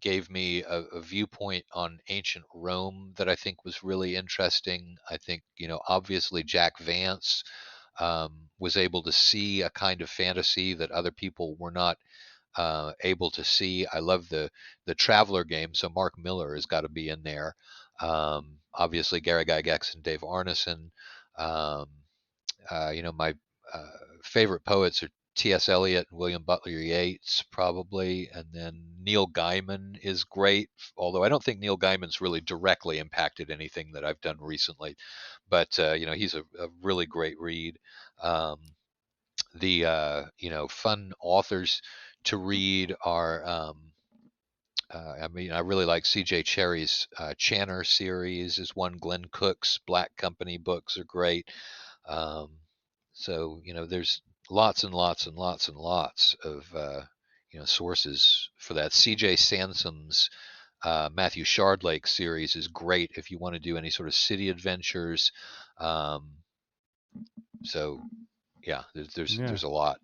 gave me a viewpoint on ancient Rome that I think was really interesting. I think, obviously Jack Vance was able to see a kind of fantasy that other people were not able to see. I love the Traveler game, so Mark Miller has got to be in there. Obviously, Gary Gygax and Dave Arneson. Um, my uh, favorite poets are T.S. Eliot and William Butler Yeats, probably, and then Neil Gaiman is great. Although I don't think Neil Gaiman's really directly impacted anything that I've done recently, but he's a really great read. Um, The fun authors to read are I mean, I really like C.J. Cherry's Channer series is one. Glenn Cook's Black Company books are great. Um, so there's lots and lots and lots and lots of sources for that. C.J. Sansom's Matthew Shardlake series is great if you want to do any sort of city adventures. Um, so yeah, Yeah. there's a lot.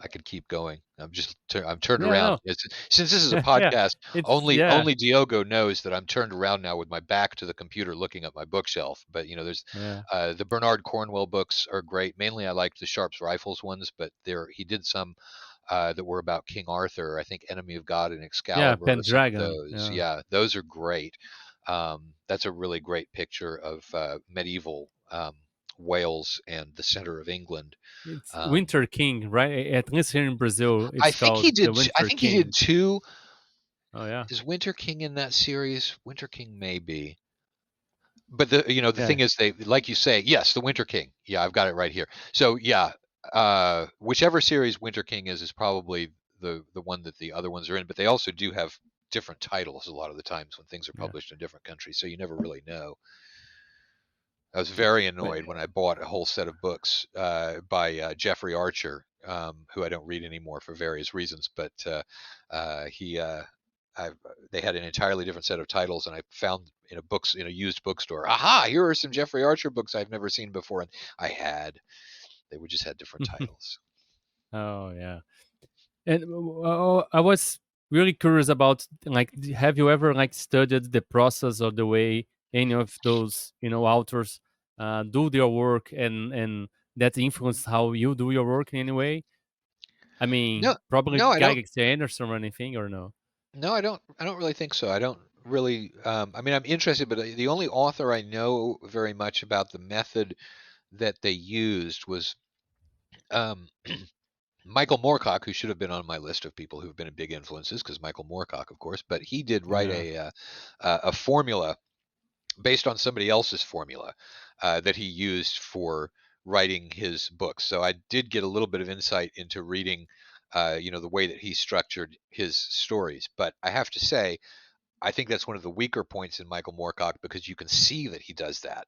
I could keep going. I'm turned Yeah. around. No. Since this is a Yeah. podcast, It's yeah. only Diogo knows that I'm turned around now with my back to the computer, looking at my bookshelf. But there's Yeah. the Bernard Cornwell books are great. Mainly, I liked the Sharps Rifles ones, but he did some that were about King Arthur. I think Enemy of God and Yeah. Excalibur are some of Pendragon. those. Yeah. Yeah, those are great. That's a really great picture of medieval Wales and the center of England. It's Um, Winter King, right? At least here in Brazil, I it's think called he the did. I Winter think he did King. two. Oh yeah. Is Winter King in that series? Winter King maybe. But the Yeah. thing is, they, like you say, yes, the Winter King. Yeah, I've got it right here. So yeah, whichever series Winter King is probably the one that the other ones are in. But they also do have different titles a lot of the times when things are Yeah. published in different countries, so you never really know. I was very But annoyed when I bought a whole set of books by Jeffrey Archer, who I don't read anymore for various reasons. But he, I, they had an entirely different set of titles, and I found in a used bookstore. Aha! Here are some Jeffrey Archer books I've never seen before, and they were just had different titles. oh yeah. And I was really curious about like, have you ever like studied the process or the way any of those authors do their work, and that influence how you do your work in any way? I mean, No, probably no, I don't. Gygax Anderson or anything, or no? No, I don't. I don't really think so. I don't really. I mean, I'm interested, but the only author I know very much about the method that they used was um, Michael Moorcock, who should have been on my list of people who've been big influences, because Michael Moorcock, of course, but he did write Yeah. a formula based on somebody else's formula that he used for writing his books. So I did get a little bit of insight into reading, the way that he structured his stories. But I have to say, I think that's one of the weaker points in Michael Moorcock because you can see that he does that.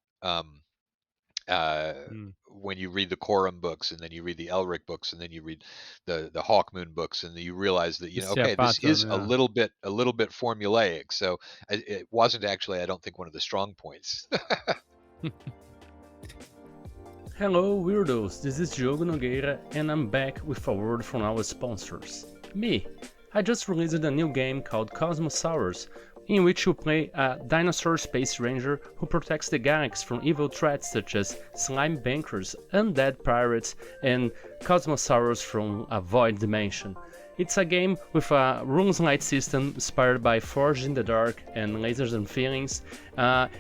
Uh, Mm. when you read the Coram books, and then you read the Elric books, and then you read the Hawkmoon books, and then you realize that You see a okay, this pattern, is yeah. a little bit formulaic. So it wasn't actually, I don't think, one of the strong points. Hello Weirdos, this is Diogo Nogueira and I'm back with a word from our sponsors. Me! I just released a new game called Cosmosaurus, in which you play a dinosaur space ranger who protects the galaxy from evil threats such as slime bankers, undead pirates, and Cosmosaurus from a void dimension. It's a game with a runes-light system inspired by Forged in the Dark and Lasers and Feelings.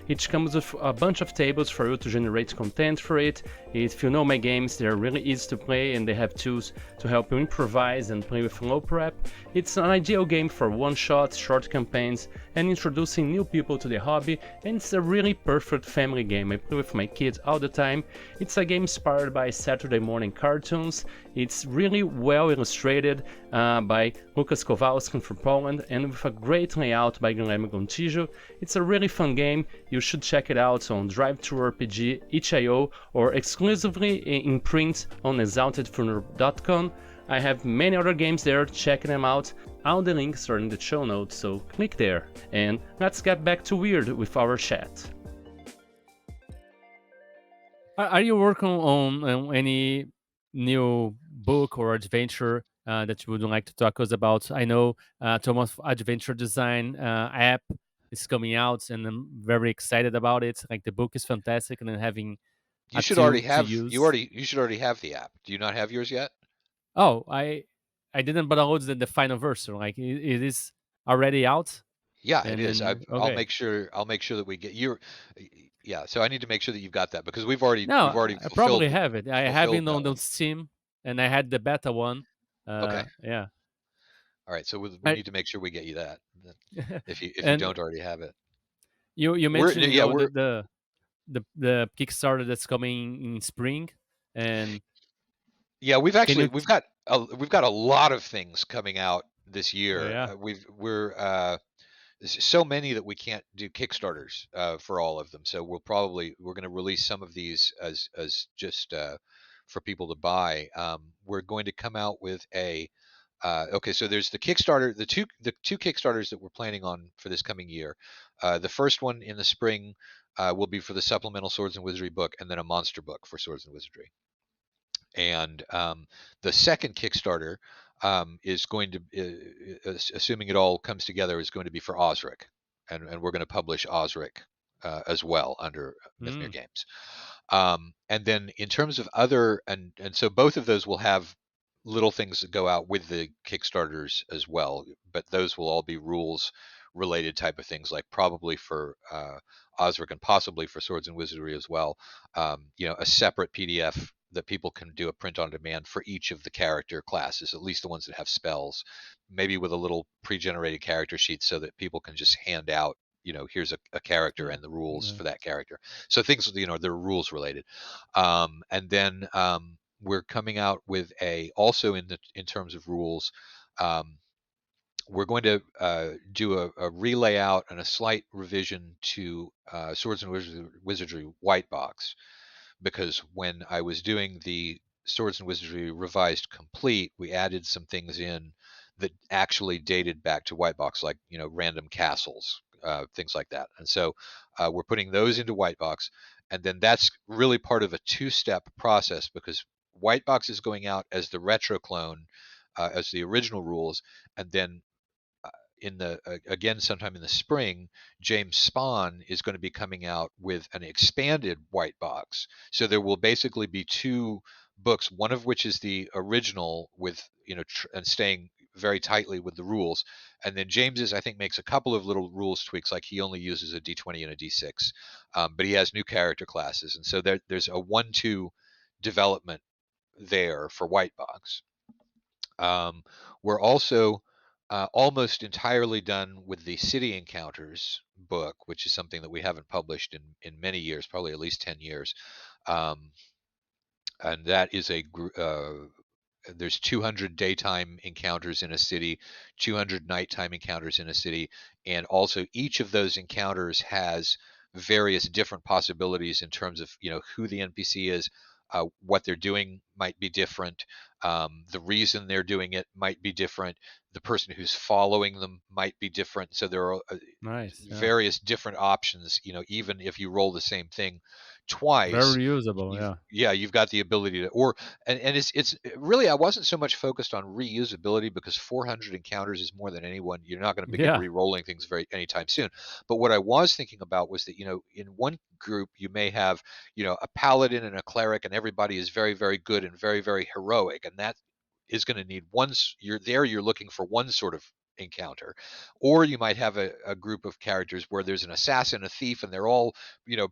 It comes with a bunch of tables for you to generate content for it. If you know my games, they're really easy to play and they have tools to help you improvise and play with low prep. It's an ideal game for one-shots, short campaigns, and introducing new people to the hobby, and it's a really perfect family game. I play with my kids all the time. It's a game inspired by Saturday morning cartoons. It's really well illustrated by Lucas Kowalski from Poland, and with a great layout by Guilherme Gontijo. It's a really fun game. You should check it out on DriveThruRPG, itch.io, or exclusively in print on exaltedfuneral.com. I have many other games there, check them out. All the links are in the show notes, so click there. And let's get back to Weird with our chat. Are you working on any new book or adventure that you would like to talk us about? I know Tome of Adventure Design app is coming out, and I'm very excited about it. Like the book is fantastic, and then having a tool to use. You should already have the app. Do you not have yours yet? Oh, I didn't download the final version. Like it is already out, Yeah, it and is. then okay. I'll make sure that we get your. Yeah, so I need to make sure that you've got that because No, we've already I probably have it. I have fulfilled it that on the one. Steam, and I had the beta one. Okay. Yeah. All right. So we I, need to make sure we get you that if you and don't already have it. you We're mentioned yeah we're the Kickstarter that's coming in spring, and Yeah, Can you? we've got a lot of things coming out this year. Yeah. There's so many that we can't do Kickstarters for all of them. So we're going to release some of these as just for people to buy. We're going to come out with a okay. So there's the Kickstarter, the two Kickstarters that we're planning on for this coming year. The first one in the spring will be for the supplemental Swords and Wizardry book, and then a monster book for Swords and Wizardry. And the second Kickstarter is going to, assuming it all comes together, is going to be for OSRIC, and we're going to publish OSRIC as well under Mythmere Mm, Games. And then in terms of other, and so both of those will have little things that go out with the Kickstarters as well, but those will all be rules related type of things, like probably for OSRIC and possibly for Swords and Wizardry as well. A separate PDF that people can do a print on demand for each of the character classes, at least the ones that have spells, maybe with a little pre-generated character sheet so that people can just hand out, here's a character yeah. and the rules Yeah. for that character. So things, they're rules related. And then we're coming out with also in terms of rules, um, we're going to do a relayout and a slight revision to Swords and Wizardry White Box, because when I was doing the Swords and Wizardry Revised Complete, we added some things in that actually dated back to White Box, like random castles, things like that. And so we're putting those into White Box, and then that's really part of a two-step process, because White Box is going out as the retro clone, as the original rules, and then in the again sometime in the spring, James Spahn is going to be coming out with an expanded white box. So there will basically be two books, one of which is the original with and staying very tightly with the rules, and then James's, I think, makes a couple of little rules tweaks, like he only uses a D20 and a D6, but he has new character classes, and so there's a 1-2 development there for white box. We're also almost entirely done with the City Encounters book, which is something that we haven't published in many years, probably at least 10 years. Um, and that is there's 200 daytime encounters in a city, 200 nighttime encounters in a city, and also each of those encounters has various different possibilities in terms of who the NPC is, what they're doing might be different, the reason they're doing it might be different, the person who's following them might be different. So there are Nice. Yeah. various different options. Even if you roll the same thing Very twice, reusable. Yeah. you've got the ability to, or and it's really, I wasn't so much focused on reusability, because 400 encounters is more than anyone. You're not going to begin Yeah. re-rolling things very anytime soon. But what I was thinking about was that in one group you may have a paladin and a cleric, and everybody is very, very good and very, very heroic, and that is going to need you're looking for one sort of encounter. Or you might have a group of characters where there's an assassin, a thief, and they're all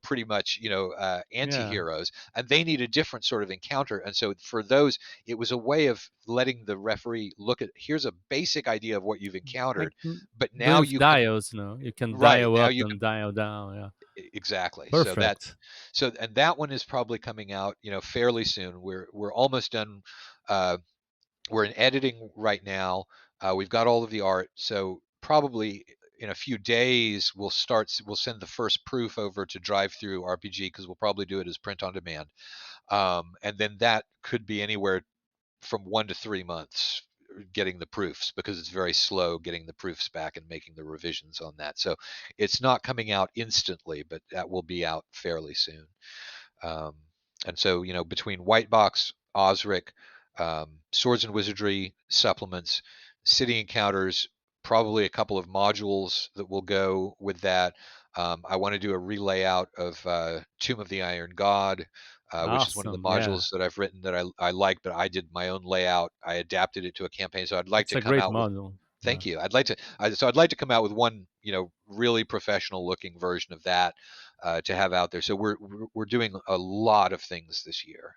pretty much Yeah. anti-heroes, and they need a different sort of encounter. And so for those, it was a way of letting the referee look at, here's a basic idea of what you've Like encountered, but now with you can, dials, you can right dial now up you can, and dial down. Yeah. exactly. Perfect. And that one is probably coming out fairly soon. We're almost done. We're in editing right now. We've got all of the art, so probably in a few days we'll send the first proof over to Drive Through RPG, because we'll probably do it as print on demand. And then that could be anywhere from 1 to 3 months getting the proofs, because it's very slow getting the proofs back and making the revisions on that. So it's not coming out instantly, but that will be out fairly soon. Um, and so, between White Box, OSRIC, Swords and Wizardry supplements, City Encounters, probably a couple of modules that will go with that. I want to do a relayout of Tomb of the Iron God, which is one of the Awesome. Yeah. modules that I've written that I like, but I did my own layout. I adapted it to a campaign, so I'd like It's to a come great out with. model. Yeah. Thank you. I'd like to come out with one, really professional looking version of that to have out there. So we're doing a lot of things this year.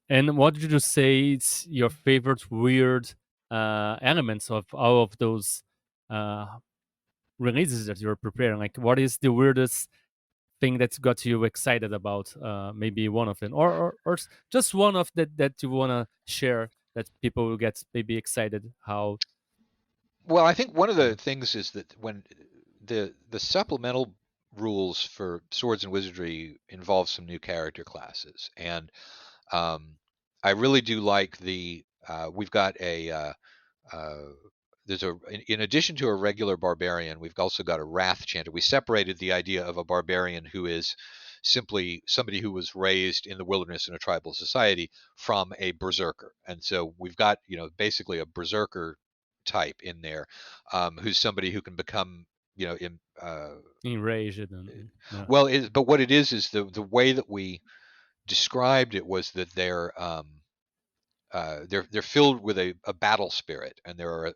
And what did you say is your favorite weird elements of all of those uh, releases that you're preparing? Like, what is the weirdest thing that's got you excited about maybe one of them, or just one of that you want to share that people will get maybe excited how. Well, I think one of Yeah. the things is that when the supplemental rules for Swords and Wizardry involve some new character classes, and um, I really do like we've got uh, there's in addition to a regular barbarian, we've also got a wrath chanter. We separated the idea of a barbarian who is simply somebody who was raised in the wilderness in a tribal society from a berserker, and so we've got basically a berserker type in there, who's somebody who can become Enraged and yeah. well, but what it is the way that we described it was that they're filled with a battle spirit, and there are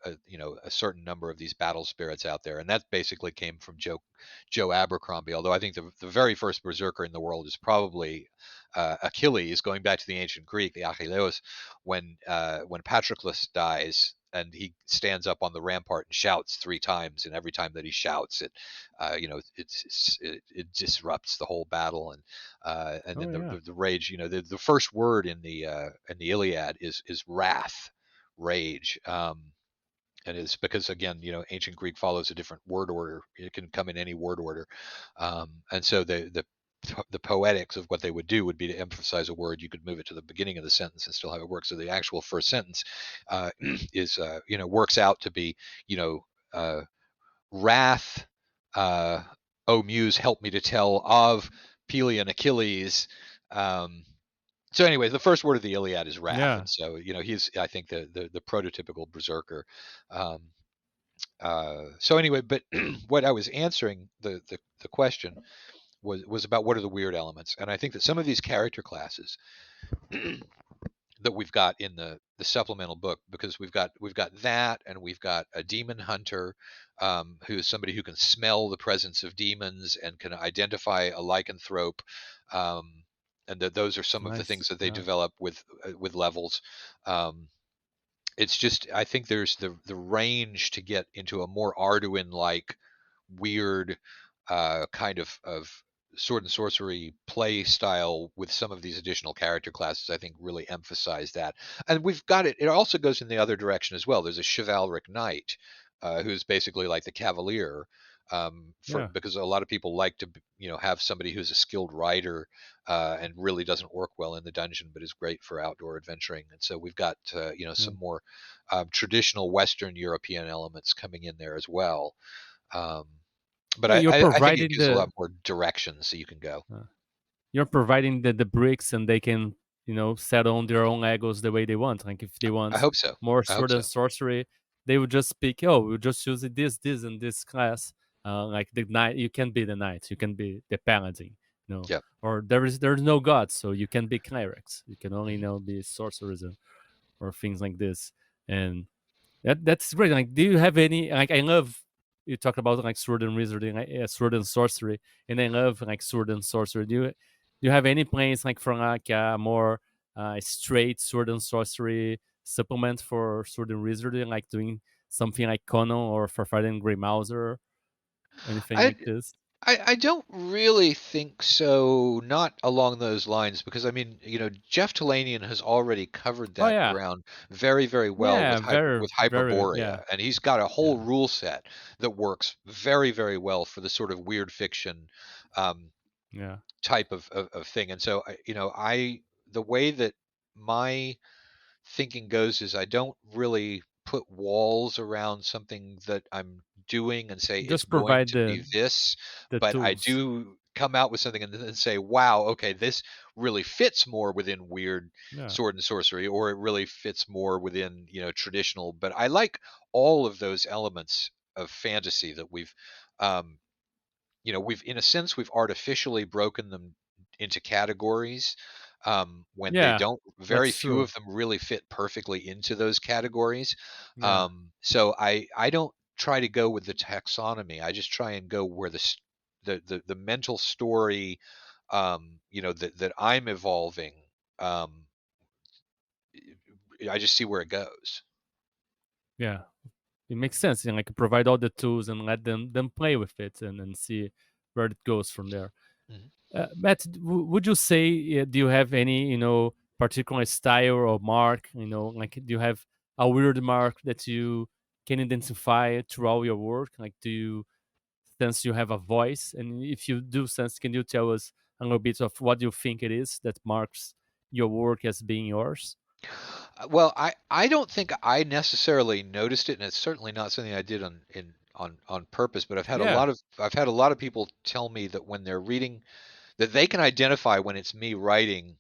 a certain number of these battle spirits out there, and that basically came from Joe Abercrombie. Although I think the very first berserker in the world is probably Achilles, going back to the ancient Greek, the Achilleus, when Patroclus dies. And he stands up on the rampart and shouts 3 times, and every time that he shouts, it disrupts the whole battle, and Oh then yeah. the rage. The first word in the Iliad is wrath, rage. And it's because, again, ancient Greek follows a different word order. It can come in any word order, and so the poetics of what they would do would be to emphasize a word. You could move it to the beginning of the sentence and still have it work. So the actual first sentence is works out to be uh, wrath. Uh, O Muse, help me to tell of Pelion Achilles. Um, so anyway, the first word of the Iliad is wrath, Yeah. and so he's, I think, the prototypical berserker. Um, so anyway, but what I was answering the question was about what are the weird elements, and I think that some of these character classes that we've got in the supplemental book, because we've got that, and we've got a demon hunter, who is somebody who can smell the presence of demons and can identify a lycanthrope, and that those are some of the Nice. things that they Yeah. develop with levels. Um, it's just, I think there's the range to get into a more Arduin like weird kind of sword and sorcery play style with some of these additional character classes. I think really emphasize that, and we've got it also goes in the other direction as well. There's a chivalric knight, who's basically like the cavalier, for Yeah. because a lot of people like to have somebody who's a skilled rider, and really doesn't work well in the dungeon but is great for outdoor adventuring. And so we've got Yeah. some more traditional Western European elements coming in there as well. um, but Yeah, I, you're I I think it providing gives a the lot more direction so you can go. you're providing the bricks, and they can set on their own Legos the way they want. Like if they I want hope so. more I hope sword and so. sorcery, they would just pick. Oh, we'll just use it this and this class. Like the knight, you can be the knight, you can be the paladin, Yep. or there's no gods, so you can be clerics. You can only Hmm. be sorcerers or things like this. And that's great. Like, do you have any like? I love you talk about like sword and wizardry, like, sword and sorcery, and I love like sword and sorcery. Do you have any plans like for like a more straight sword and sorcery supplement for sword and wizardry, like doing something like Conan or for fighting Grey Mouser, anything I, like this? I don't really think so. Not along those lines, because I mean, Jeff Talanian has already covered Oh that yeah, ground very, very well yeah, very with very yeah Hyperborea, and he's got a whole yeah rule set that works very, very well for the sort of weird fiction um, yeah. type of thing. And so, the way that my thinking goes is I don't really put walls around something that I'm doing and say it's Just going provide to be this, the but I tools. do come out with something and then say, wow, okay, this really fits more within weird Yeah, sword and sorcery, or it really fits more within, traditional. But I like all of those elements of fantasy that um, in a sense, we've artificially broken them into categories, when they yeah, don't, very that's few true. of them really fit perfectly into those categories. Yeah. So I don't try to go with the taxonomy. I just try and go where the mental story, that I'm evolving. Um, I just see where it goes. Yeah, it makes sense. And like provide all the tools and let them play with it and see where it goes from there. Mhm. Matt, would you say do you have any particular style or mark? Like do you have a weird mark that you can identify throughout your work? Like do you sense you have a voice? And if you do sense, can you tell us a little bit of what you think it is that marks your work as being yours? Well, I don't think I necessarily noticed it, and it's certainly not something I did on purpose. But Yeah. I've had a lot of people tell me that when they're reading, that they can identify when it's me writing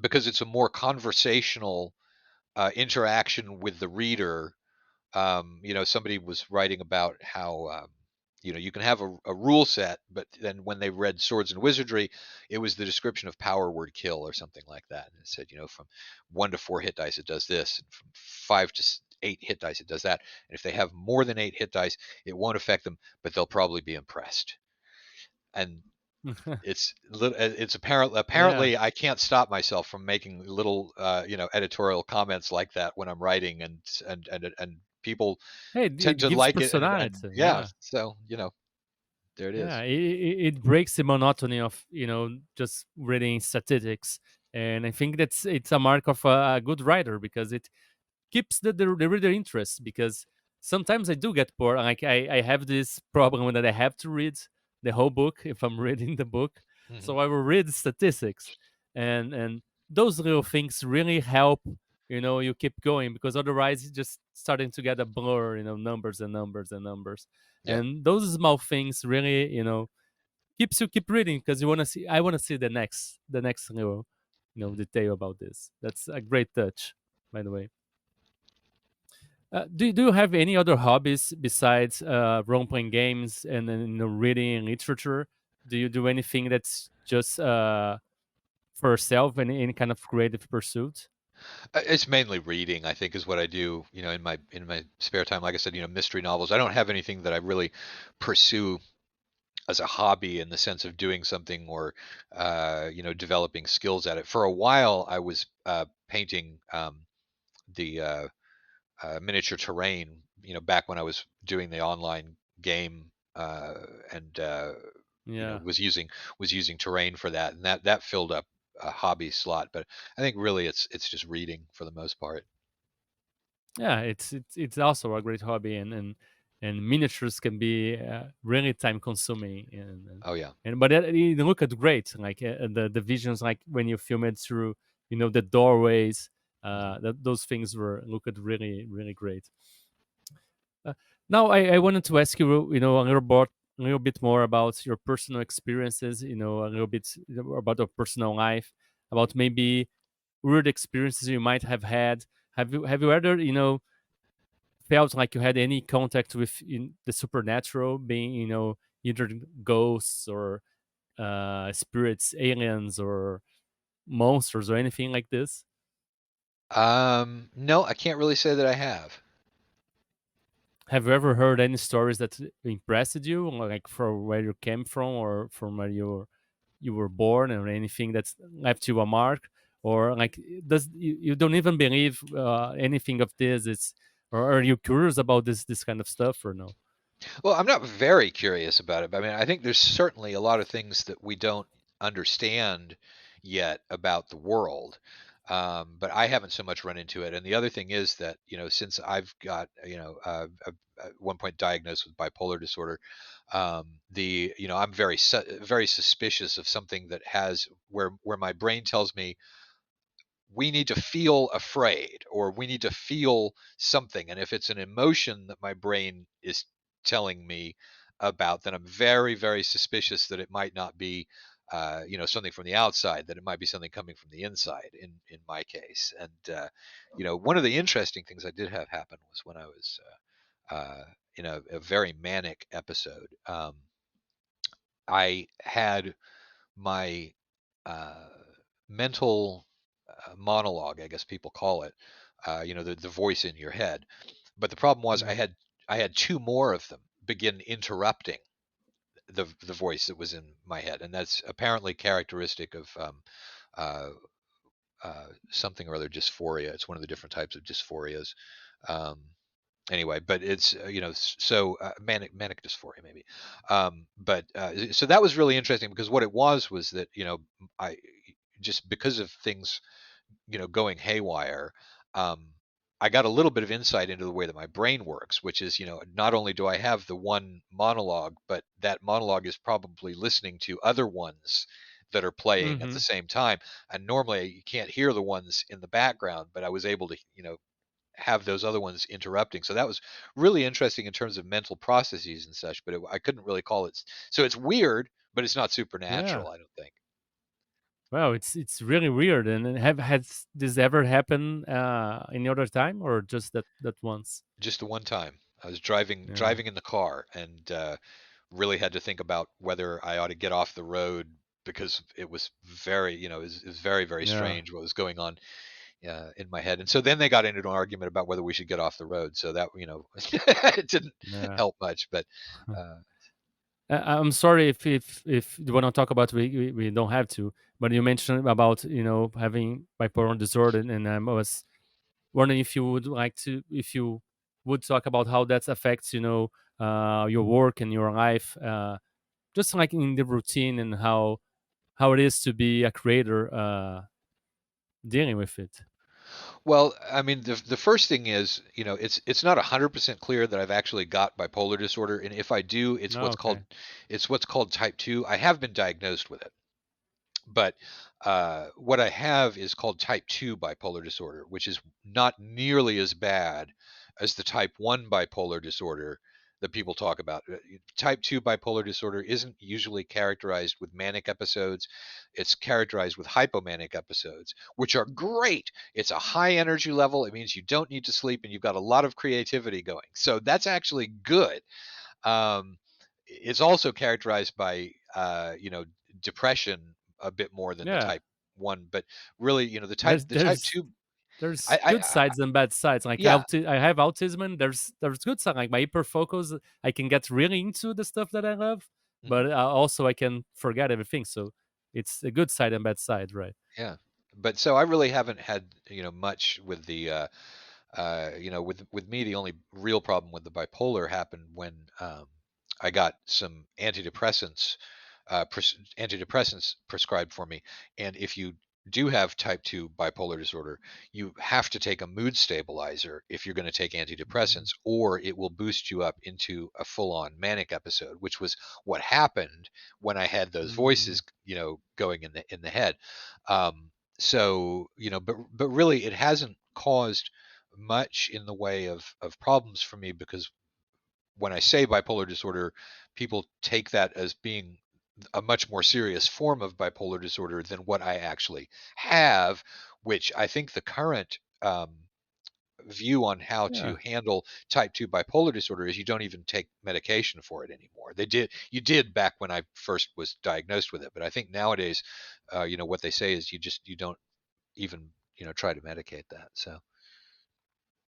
because it's a more conversational interaction with the reader. Somebody was writing about how you can have a rule set, but then when they read Swords and Wizardry, it was the description of power word kill or something like that, and it said, from 1 to 4 hit dice it does this, and from 5 to 8 hit dice it does that, and if they have more than 8 hit dice, it won't affect them, but they'll probably be impressed. And it's Yeah. apparently I can't stop myself from making little editorial comments like that when I'm writing, and people Hey, tend it to gives like it, and personality. yeah, Yeah. so there it Yeah, is. it breaks the monotony of just reading statistics, and I think it's a mark of a good writer because it keeps the reader interest. Because sometimes I do get bored. Like I have this problem that I have to read the whole book if I'm reading the book, Hmm. so I will read statistics, and those little things really help. You keep going because otherwise it's just starting to get a blur. Numbers and numbers and numbers, Yeah. and those small things really keeps you keep reading because you want to see. I want to see the next little Mhm. detail about this. That's a great touch, by the way. Do you have any other hobbies besides role playing games and then reading and literature? Do you do anything that's just for yourself, any kind of creative pursuit? It's mainly reading, I think, is what I do, in my spare time. Like I said, mystery novels. I don't have anything that I really pursue as a hobby in the sense of doing something or developing skills at it. For a while, I was painting the miniature terrain. Back when I was doing the online game and Yeah. was using terrain for that, and that filled up a hobby slot. But I think really it's just reading for the most part. Yeah, it's also a great hobby, and miniatures can be really time consuming, Oh yeah. but it look at great, like the visions, like when you film it through the doorways, Hmm. those things were look at really really great. uh, Now I wanted to ask you a little bit more about your personal experiences, a little bit about your personal life, about maybe weird experiences you might have had. Have you ever felt like you had any contact with the supernatural, being either ghosts or spirits, aliens, or monsters, or anything like this? No, I can't really say that I have. Have you ever heard any stories that impressed you, like from where you came from or from where you were born, or anything that's left you a mark? Or like, does you don't even believe anything of this? It's Or are you curious about this kind of stuff, or no? Well, I'm not very curious about it, but I mean, I think there's certainly a lot of things that we don't understand yet about the world. But I haven't so much run into it. And the other thing is that, since I've got, at one point diagnosed with bipolar disorder, I'm very suspicious of something that has where my brain tells me we need to feel afraid or we need to feel something. And if it's an emotion that my brain is telling me about, then I'm very, very suspicious that it might not be, something from the outside, that it might be something coming from the inside in my case. And, one of the interesting things I did have happen was when I was in a very manic episode. I had my uh, mental monologue, I guess people call it, the voice in your head. But the problem was I Mhm. had I had two more of them begin interrupting the voice that was in my head, and that's apparently characteristic of uh, something or other dysphoria. It's one of the different types of dysphorias. Um, anyway, but it's so manic dysphoria maybe. But so that was really interesting because what it was that I just because of things going haywire. Um, I got a little bit of insight into the way that my brain works, which is, not only do I have the one monologue, but that monologue is probably listening to other ones that are playing at the Hmm. same time. And normally you can't hear the ones in the background, but I was able to, have those other ones interrupting. So that was really interesting in terms of mental processes and such, but I couldn't really call it. So it's weird, but it's not Yeah. supernatural, I don't think. Wow, it's really weird. And have has this ever happened any other time, or just that once? Just the one time I was driving Yeah. driving in the car and really had to think about whether I ought to get off the road because it was very, it was very, very Yeah. strange what was going on in my head. And so then they got into an argument about whether we should get off the road. So that, it didn't Yeah. help much. But uh, I'm sorry if you want to talk about, we don't have to. But you mentioned about having bipolar disorder, and I was wondering if you would like to, if you would talk about how that affects your work and your life, just like in the routine, and how it is to be a creator, dealing with it. well, I mean, the first thing is, it's not 100% clear that I've actually got bipolar disorder, and if I do, No, okay. it's what's called type 2. I have been diagnosed with it. But what I have is called type 2 bipolar disorder, which is not nearly as bad as the type 1 bipolar disorder that people talk about. Type 2 bipolar disorder isn't usually characterized with manic episodes. It's characterized with hypomanic episodes, which are great. It's a high energy level. It means you don't need to sleep and you've got a lot of creativity going. So that's actually good. Um, it's also characterized by depression a bit more than the Yeah, type one, but really, there's the type there's two. there's good I sides and bad sides. Like Yeah. I have autism, and there's good side. Like my hyper focus, I can get really into the stuff that I love, Mhm. but also I can forget everything. So it's a good side and bad side, right? Yeah. But so I really haven't had much with the with me, the only real problem with the bipolar happened when I got some antidepressants prescribed for me. And if you do have type 2 bipolar disorder, you have to take a mood stabilizer if you're going to take Mhm. antidepressants, or it will boost you up into a full-on manic episode, which was what happened when I had those Mm. voices, going in the head. So, but really it hasn't caused much in the way of problems for me, because when I say bipolar disorder, people take that as being a much more serious form of bipolar disorder than what I actually have, which I think the current view on how to Yeah, handle type 2 bipolar disorder is you don't even take medication for it anymore. You did back when I first was diagnosed with it, but I think nowadays, what they say is you don't even, try to medicate that. So,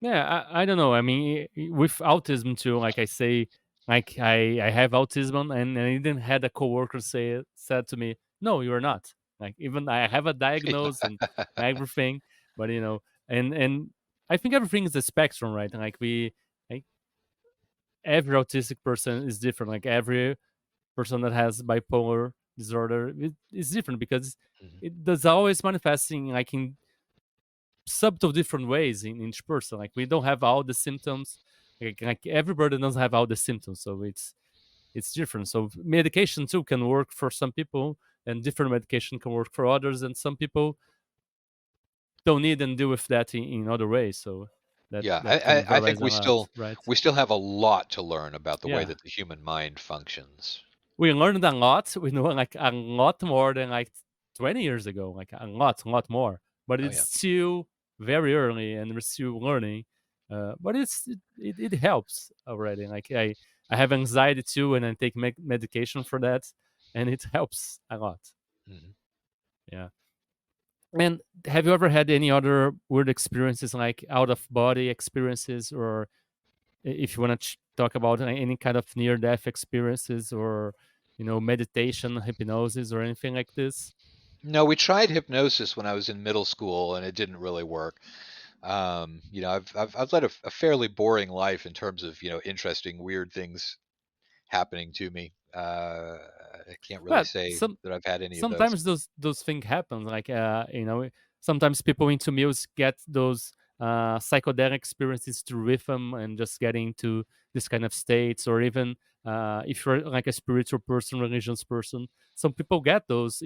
yeah. I don't know. I mean, with autism too, like I say, like I have autism, and I even had a coworker said to me, "No, you're not." Like even I have a diagnosis and everything, but and I think everything is a spectrum, right? Like like every autistic person is different. Like every person that has bipolar disorder is different, because Mhm. it does always manifesting like in subtle different ways in each person. Like we don't have all the symptoms. Like everybody doesn't have all the symptoms, so it's different. So medication too can work for some people, and different medication can work for others, and some people don't need and deal with that in other ways. So Yeah, that can I vary think a lot, right? we still have a lot to learn about the way Yeah, that the human mind functions. we learned a lot. We know like a lot more than like 20 years ago, like a lot more. But Oh it's yeah. still very early, and we're still learning. But it helps already. Like I have anxiety too, and I take medication for that, and it helps a lot. Mhm. Yeah. And have you ever had any other weird experiences, like out of body experiences, or if you want to talk about any kind of near death experiences, or meditation, hypnosis, or anything like this? No, we tried hypnosis when I was in middle school and it didn't really work. I've led a fairly boring life in terms of interesting, weird things happening to me. I can't really But say that I've had any of those. sometimes those things happen. Like sometimes people into meals get those psychedelic experiences through rhythm and just getting to this kind of states, or even if you're like a spiritual person, religious person, some people get those,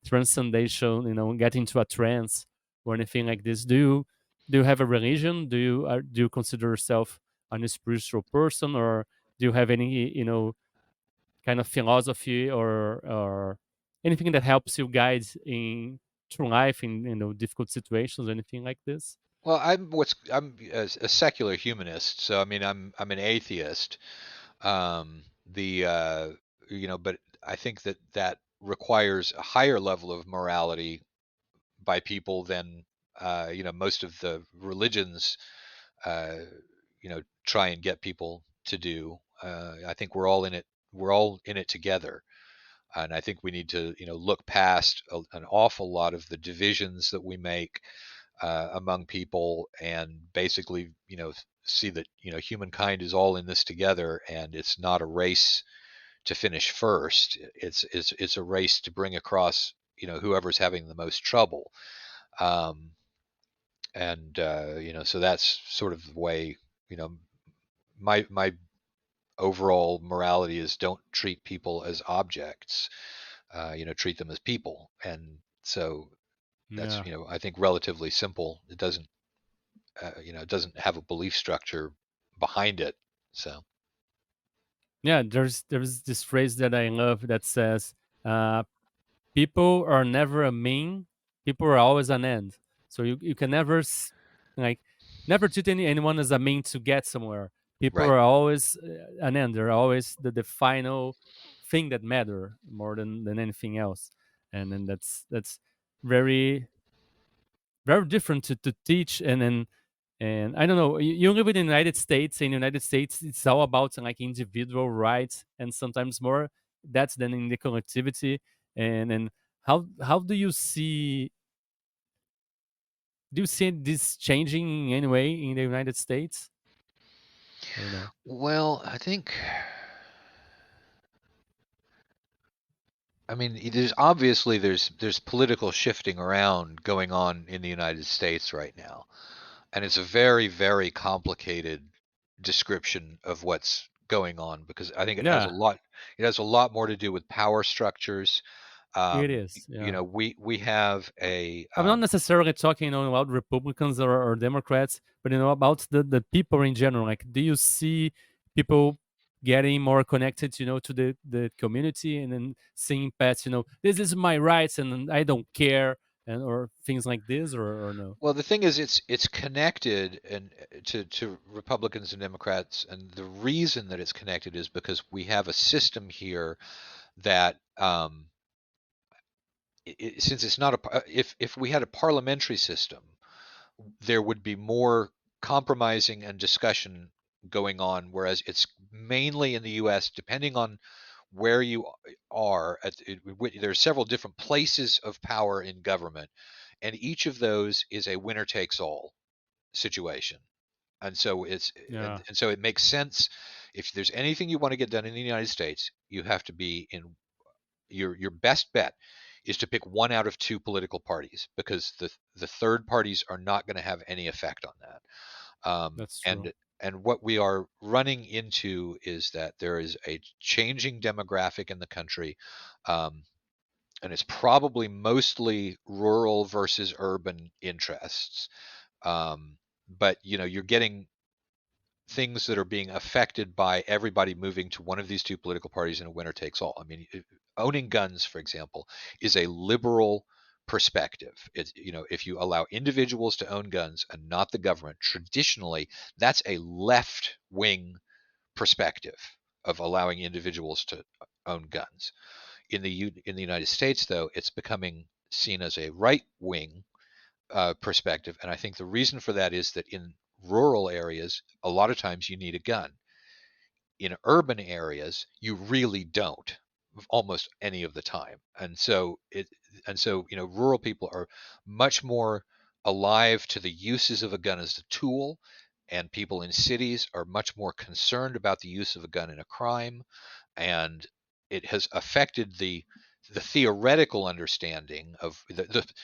transcendation, get into a trance or anything like this. Do you have a religion? Do you consider yourself a spiritual person, or do you have any kind of philosophy, or anything that helps you guide in through life in difficult situations, anything like this? Well, I'm a secular humanist, so I mean I'm an atheist. The but I think that requires a higher level of morality by people than most of the religions uh, try and get people to do. I think we're all in it together, and I think we need to look past an awful lot of the divisions that we make among people, and basically see that humankind is all in this together, and it's not a race to finish first. It's a race to bring across whoever's having the most trouble. um, and so that's sort of the way you know my overall morality is, don't treat people as objects. Treat them as people. And so that's Yeah, I think relatively simple. It doesn't it doesn't have a belief structure behind it. So yeah. There's this phrase that I love that says, uh, "People are never a mean. People are always an end." So you can never like never treat anyone as a mean to get somewhere. People right. are always an end. They're always the final thing that matter more than anything else. And then that's very very different to teach. And I don't know, you live in the United States. In the United States it's all about like individual rights, and sometimes more that's than in the collectivity. And how do you see this changing in any way in the United States, or no? Well, I mean, there's obviously there's political shifting around going on in the United States right now, and it's a very, very complicated description of what's going on, because I think Yeah, it has a lot more to do with power structures. it is. Yeah, We have a I'm not necessarily talking, about Republicans or Democrats, but about the people in general. Like, do you see people getting more connected, to the community, and then seeing pets, this is my rights and I don't care, and or things like this, or no? well, the thing is, it's connected, and to Republicans and Democrats, and the reason that it's connected is because we have a system here that since it's not if we had a parliamentary system, there would be more compromising and discussion going on, whereas it's mainly in the US, depending on where you are there are several different places of power in government, and each of those is a winner takes all situation. And so Yeah, and so it makes sense. If there's anything you want to get done in the United States, you have to be in your best bet is to pick one out of two political parties, because the third parties are not going to have any effect on that. that's true. And what we are running into is that there is a changing demographic in the country, um, and it's probably mostly rural versus urban interests. But you're getting things that are being affected by everybody moving to one of these two political parties in a winner takes all. I mean, owning guns, for example, is a liberal perspective. It's, if you allow individuals to own guns and not the government, traditionally, that's a left wing perspective of allowing individuals to own guns. In the United States, though, it's becoming seen as a right wing perspective. And I think the reason for that is that in rural areas, a lot of times you need a gun. In urban areas, you really don't, almost any of the time. And so rural people are much more alive to the uses of a gun as a tool, and people in cities are much more concerned about the use of a gun in a crime, and it has affected the theoretical understanding of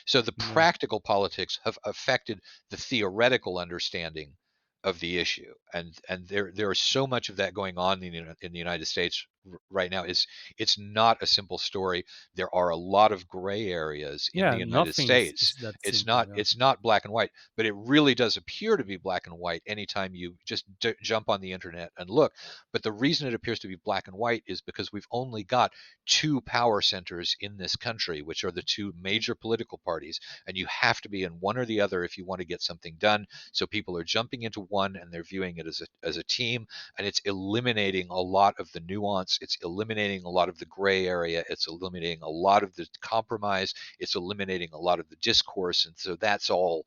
so the Yeah. practical politics have affected the theoretical understanding of the issue, and there is so much of that going on in the United States right now. It's not a simple story. There are a lot of gray areas in the Yeah, United nothing is States. that It's simple. not Yeah. it's not black and white, but it really does appear to be black and white anytime you just jump on the internet and look. But the reason it appears to be black and white is because we've only got two power centers in this country, which are the two major political parties, and you have to be in one or the other if you want to get something done. So people are jumping into one and they're viewing it as a team, and it's eliminating a lot of the nuance. It's eliminating a lot of the gray area. It's eliminating a lot of the compromise. It's eliminating a lot of the discourse, and so that's all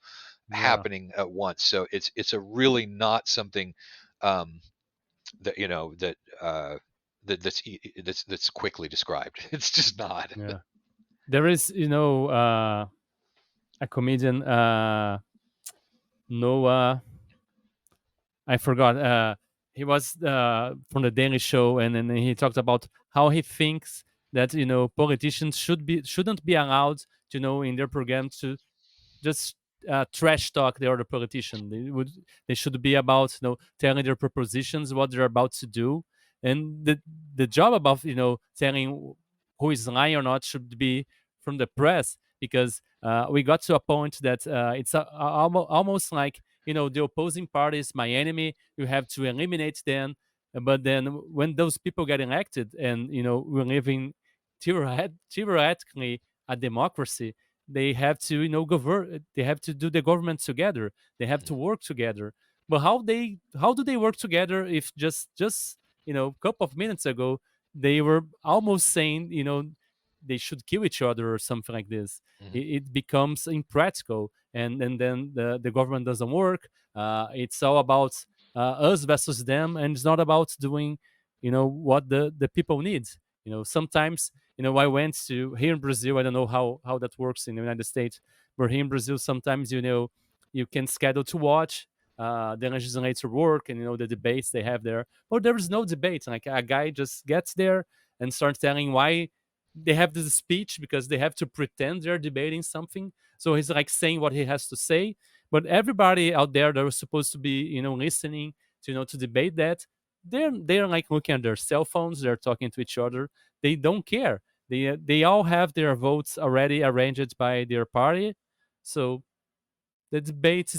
Yeah. happening at once. So it's a really not something um, that that's quickly described. It's just not. Yeah. There is, a comedian, Noah. I forgot. He was from the Daily Show, and then he talked about how he thinks that politicians shouldn't be allowed to in their program to just trash talk the other politician. They should be about telling their propositions, what they're about to do, and the job about telling who is lying or not should be from the press, because we got to a point that it's almost like the opposing party is my enemy. You have to eliminate them. But then when those people get elected, and we're living theoretically a democracy, they have to govern, they have to do the government together, they have to work together. But how do they work together if just a couple of minutes ago they were almost saying they should kill each other or something like this? Mhm. It becomes impractical, and then the government doesn't work. It's all about us versus them, and it's not about doing what the people need. Sometimes I went to here in Brazil. I don't know how that works in the United States, but here in Brazil, sometimes you can schedule to watch the legislature work, and the debates they have there. But there is no debate. Like, a guy just gets there and starts telling why they have this speech, because they have to pretend they're debating something. So he's like saying what he has to say, but everybody out there that was supposed to be listening to debate that, they're like looking at their cell phones. They're talking to each other. They don't care. They all have their votes already arranged by their party. So the debate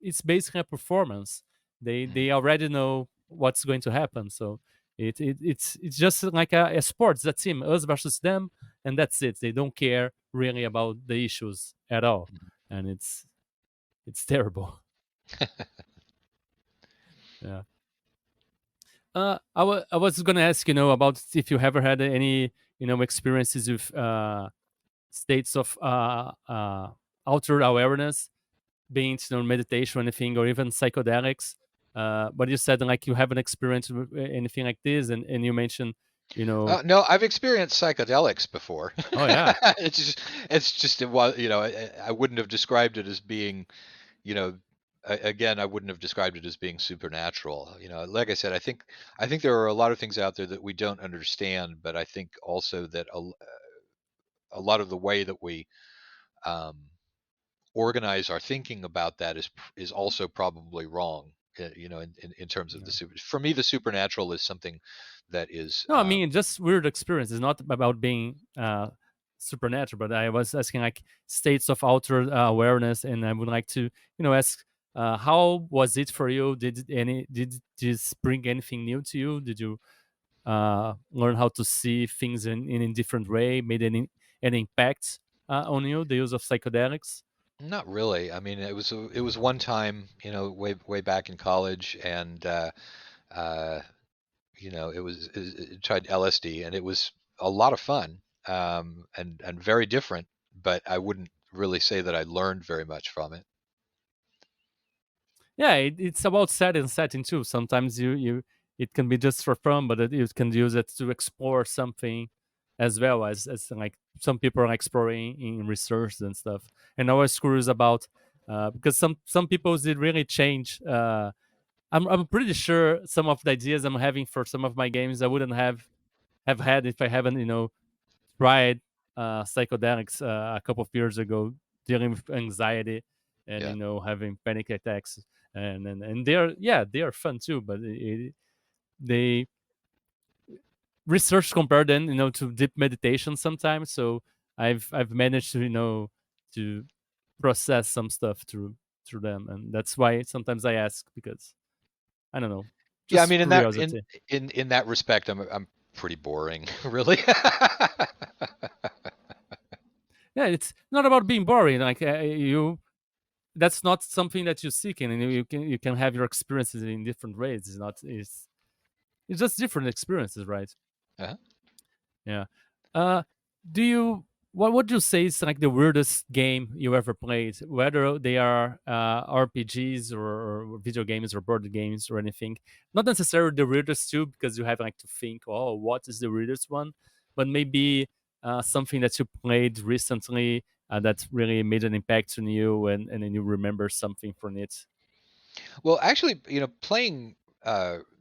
it's basically a performance. They Mhm. already know what's going to happen. So it's just like a sport. It's a team, us versus them, and that's it. They don't care really about the issues at all, and it's terrible. Yeah. I was gonna ask about if you ever had any experiences with states of altered awareness, being it meditation or anything, or even psychedelics. But you said like you haven't experienced with anything like this, and you mentioned, you know, No, I've experienced psychedelics before. oh yeah, It's just it was I wouldn't have described it as being you know again, I wouldn't have described it as being supernatural. Like I said, I think there are a lot of things out there that we don't understand, but I think also that a lot of the way that we um, organize our thinking about that is also probably wrong. In terms of yeah. the for me, the supernatural is something that is No, I mean just weird experience. It's not about being supernatural, but I was asking like states of altered awareness, and I would like to ask. How was it for you? Did this bring anything new to you? Did you learn how to see things in a different way? Made any impact on you, the use of psychedelics? not really. I mean, it was one time, way back in college, and uh, it tried LSD, and it was a lot of fun, and very different. But I wouldn't really say that I learned very much from it. Yeah, it's about setting too. Sometimes you it can be just for fun, but you can use it to explore something as well, as like some people are exploring in research and stuff. And I was curious about because some people did really change. I'm pretty sure some of the ideas I'm having for some of my games I wouldn't have had if I haven't tried psychedelics a couple of years ago, dealing with anxiety and Yeah. having panic attacks, and they're yeah they are fun too, but they research compare them to deep meditation sometimes. So I've managed to to process some stuff through them, and that's why sometimes I ask, because I don't know, Yeah, I just mean, curiosity. in that respect, I'm pretty boring, really. Yeah, it's not about being boring. Like you, that's not something that you seek, and you can have your experiences in different ways. It's just different experiences, right? Uh-huh. Yeah. Uh, do you what would you say is like the weirdest game you ever played? Whether they are RPGs or video games or board games or anything. Not necessarily the weirdest too, because you have like to think, oh, what is the weirdest one? But maybe something that you played recently that really made an impact on you, and then you remember something from it. Well, actually, playing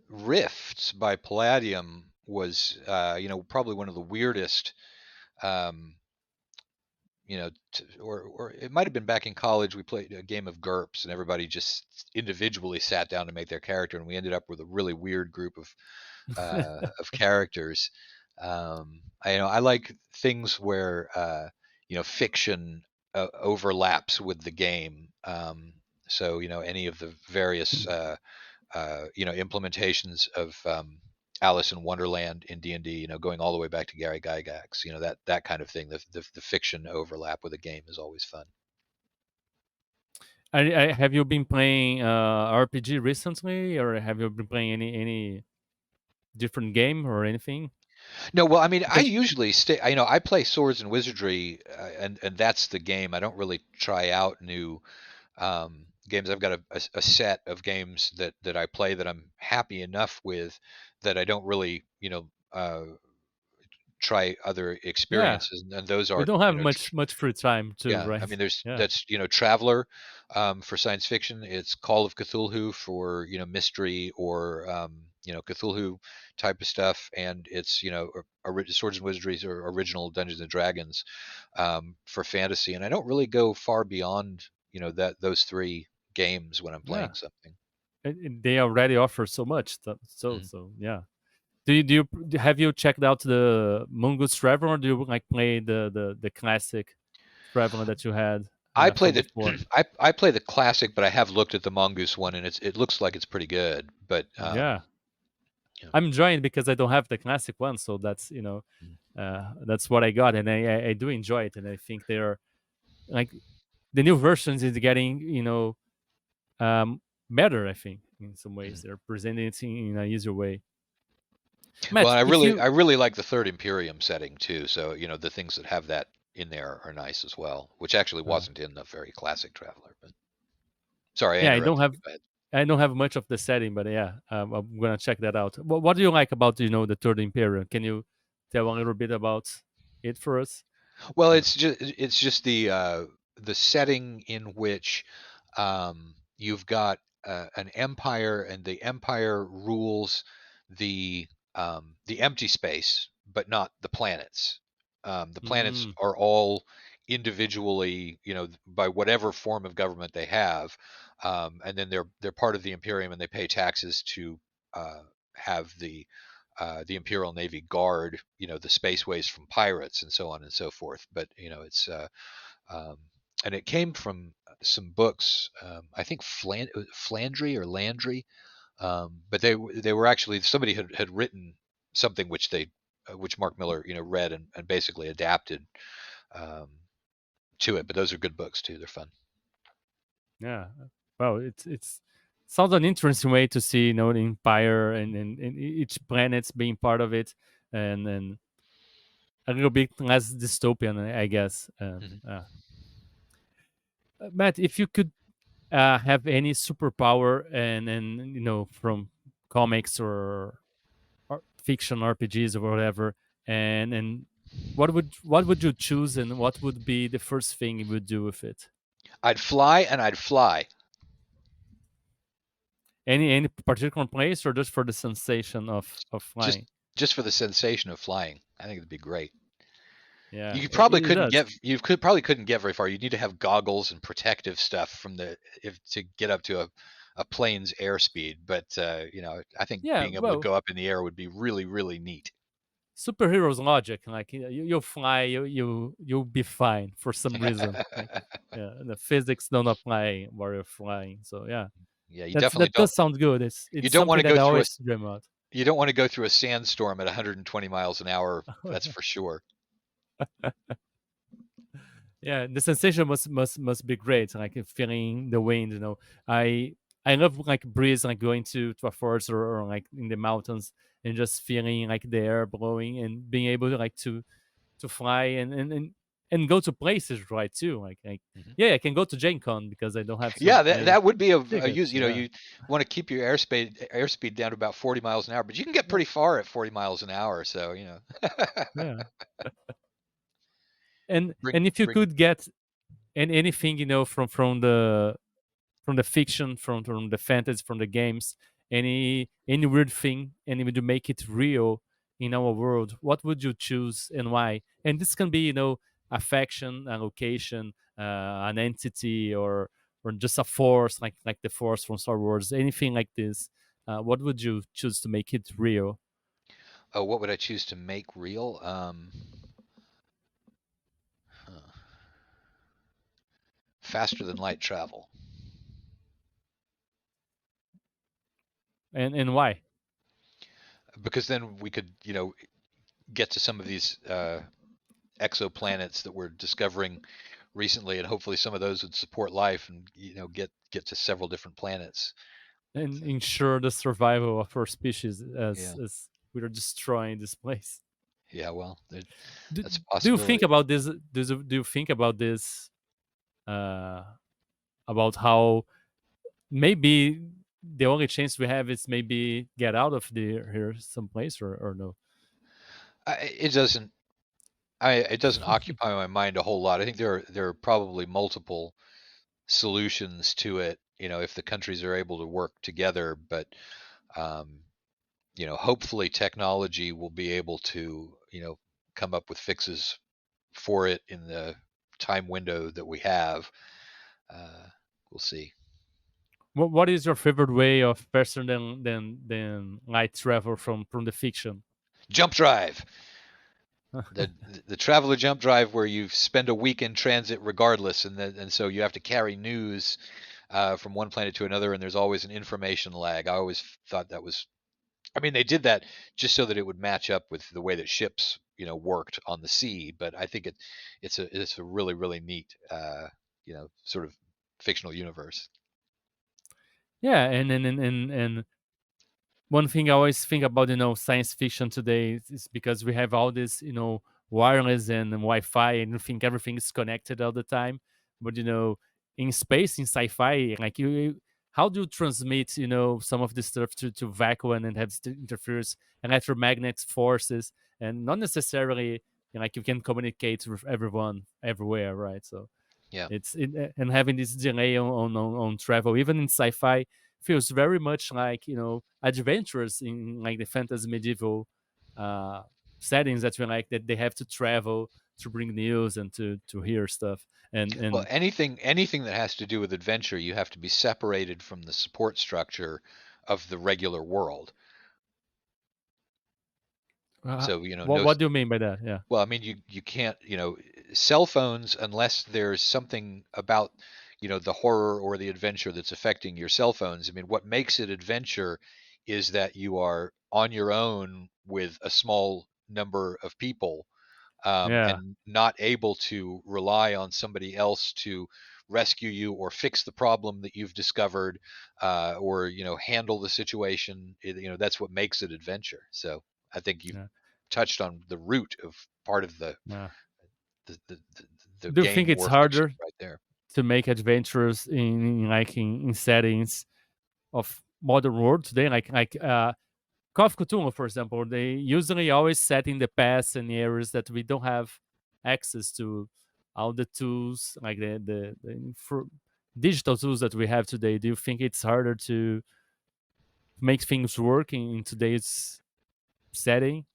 Rifts by Palladium was, probably one of the weirdest. Um, or it might have been back in college. We played a game of GURPS, and everybody just individually sat down to make their character, and we ended up with a really weird group of characters. I like things where fiction overlaps with the game. So any of the various implementations of Alice in Wonderland in D&D, going all the way back to Gary Gygax, that kind of thing. The fiction overlap with a game is always fun. Have you been playing RPG recently, or have you been playing any different game or anything? No, well, I mean, I Because usually stay. I play Swords and Wizardry, and that's the game. I don't really try out new games. I've got a set of games that I play that I'm happy enough with, that I don't really try other yeah, experiences, and those you are don't have much free time too, yeah. I right? mean, there's Yeah, that's Traveler for science fiction. It's Call of Cthulhu for mystery or Cthulhu type of stuff, and it's Swords and Wizardries or original Dungeons and Dragons for fantasy. And I don't really go far beyond that those three games when I'm yeah. playing something. And they already offer so much. Mhm. So yeah. Have you checked out the Mongoose Traveler, or do you like play the classic Traveler that you had I play from the before? I play the classic, but I have looked at the Mongoose one, and it looks like it's pretty good. But Yeah, yeah. I'm enjoying it because I don't have the classic one, so Mm. that's what I got, and I do enjoy it, and I think they're like the new versions is getting um, better. I think in some ways Mhm. they're presenting it in a easier way. Well, Matt, and if you I really like the Third Imperium setting too. So the things that have that in there are nice as well, which actually uh, wasn't in the very classic Traveler. But sorry, I yeah, interrupted you. Go ahead. I don't have much of the setting, but yeah, I'm gonna check that out. What do you like about the Third Imperium? Can you tell a little bit about it for us? Well, Or it's just the setting in which you've got an empire, and the empire rules the empty space, but not the planets. The planets mm, are all individually, by whatever form of government they have, and then they're part of the Imperium, and they pay taxes to have the Imperial Navy guard, the spaceways from pirates and so on and so forth. But it's um, and it came from some books. I think Flandry or Landry, but they were actually somebody had written something which Mark Miller read and basically adapted um, to it. But those are good books too. They're fun. yeah, well, it's sounds an interesting way to see the Empire and each planet's being part of it, and a little bit less dystopian, I guess. Mhm. Matt, if you could have any superpower, and from comics or fiction RPGs or whatever, and what would you choose, and what would be the first thing you would do with it? I'd fly and I'd fly. Any particular place, or just for the sensation of Just flying? just for the sensation of flying. I think it'd be great. Yeah, You probably it couldn't does. get probably couldn't get very far. You'd need to have goggles and protective stuff from the if to get up to a plane's airspeed. But I think Yeah, being able to well, go up in the air would be really really neat. superheroes logic, like you'll fly, you'll be fine for some reason. Like, yeah, the physics don't apply while you're flying. So yeah, Yeah, you definitely that don't. does sound good. You It's don't want something to that go I through a always dream about. you don't want to go through a sandstorm at 120 miles an hour. That's for sure. Yeah, the sensation must be great. Like feeling the wind. I I love like breeze, like going to a forest, or like in the mountains, and just feeling like the air blowing, and being able to like to fly, and go to places, right, too. Like Mhm. yeah, I can go to Gen Con because I don't have to Yeah, pay that would be a use. tickets. Yeah, You want to keep your airspeed down to about 40 miles an hour, but you can get yeah, pretty far at 40 miles an hour. So yeah. And bring and if you bring. could get anything, from the fiction, from the fantasy, from the games, any weird thing, and would you make it real in our world, what would you choose and why? And this can be, a faction, a location, an entity, or just a force, like the force from Star Wars, anything like this. What would you choose to make it real? Oh, what would I choose to make real? Huh. Faster than light travel, And why? because then we could, get to some of these exoplanets that we're discovering recently, and hopefully some of those would support life, and get to several different planets. And So, ensure the survival of our species, yeah, as we are destroying this place. yeah. Well, do, that's a do you think possibility. about this? Do you think about this? Uh, about how maybe the only chance we have is maybe get out of here someplace, or no? It doesn't. It doesn't occupy my mind a whole lot. I think there are probably multiple solutions to it. If the countries are able to work together, but um, hopefully technology will be able to, come up with fixes for it in the time window that we have. Uh, we'll see. What is your favorite way of faster than light travel from the fiction? Jump drive. The the traveler jump drive where you spend a week in transit regardless, and so you have to carry news from one planet to another, and there's always an information lag. I always thought that was. I mean, they did that just so that it would match up with the way that ships, worked on the sea. But I think it's a really really neat, sort of fictional universe. Yeah, and one thing I always think about, science fiction today is because we have all this, wireless and Wi-Fi, and you think everything is connected all the time. But in space, in sci-fi, like how do you transmit, some of this stuff to vacuum and have interference, electromagnetic forces, and not necessarily, like you can communicate with everyone everywhere, right? So Yeah. and having this delay on travel, even in sci-fi, feels very much like, adventures in like the fantasy medieval uh settings, that we like, that they have to travel to bring news and to hear stuff. and Well, and anything that has to do with adventure, you have to be separated from the support structure of the regular world. So, no. what do you mean by that? Yeah, Well, I mean, you can't, cell phones, unless there's something about, the horror or the adventure that's affecting your cell phones. I mean, what makes it adventure is that you are on your own with a small number of people, yeah, and not able to rely on somebody else to rescue you or fix the problem that you've discovered, or handle the situation. That's what makes it adventure. So I think you've yeah, touched on the root of part of the yeah. the the, the, the Do you think game it's or fiction harder right there. to make adventures in settings of modern world today, like Call of Cthulhu, for example? They usually always set in the past and areas that we don't have access to. all the tools, like the digital tools that we have today, do you think it's harder to make things work in today's setting?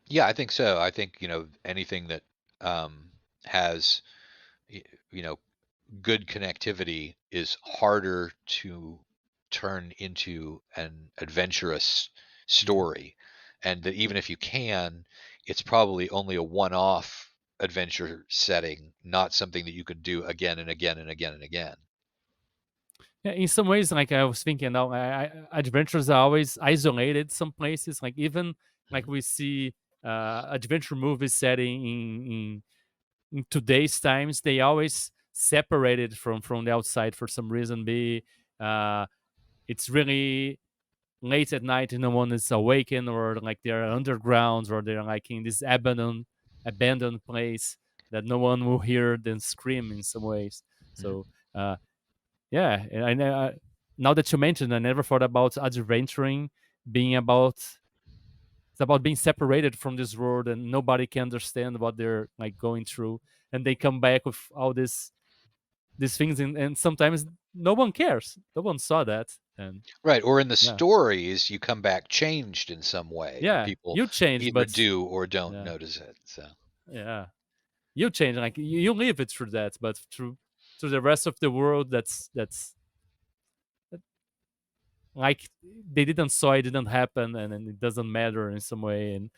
Yeah, I think so. I think, anything that has, y- you know, good connectivity is harder to turn into an adventurous story. And that even if you can, it's probably only a one-off adventure setting, not something that you could do again and again and again and again. Yeah, in some ways, like I was thinking now, adventures are always isolated. Some places, like even like Mhm. we see adventure movies setting in today's times, they always separated from the outside for some reason. Be uh, it's really late at night and no one is awakened, or like they're underground, or they're like in this abandoned place that no one will hear them scream in some ways. Mhm. So yeah, and I know, now that you mentioned, I never thought about adventuring being about it's about being separated from this world and nobody can understand what they're like going through, and they come back with all these things, and sometimes no one cares, no one saw that, and Right, or in the yeah, stories, you come back changed in some way, and yeah, people you change, either but do or don't yeah, notice it. So, yeah, you change, like you live it through that, but through the rest of the world, that's like they didn't saw it, didn't happen, and it doesn't matter in some way, mhm,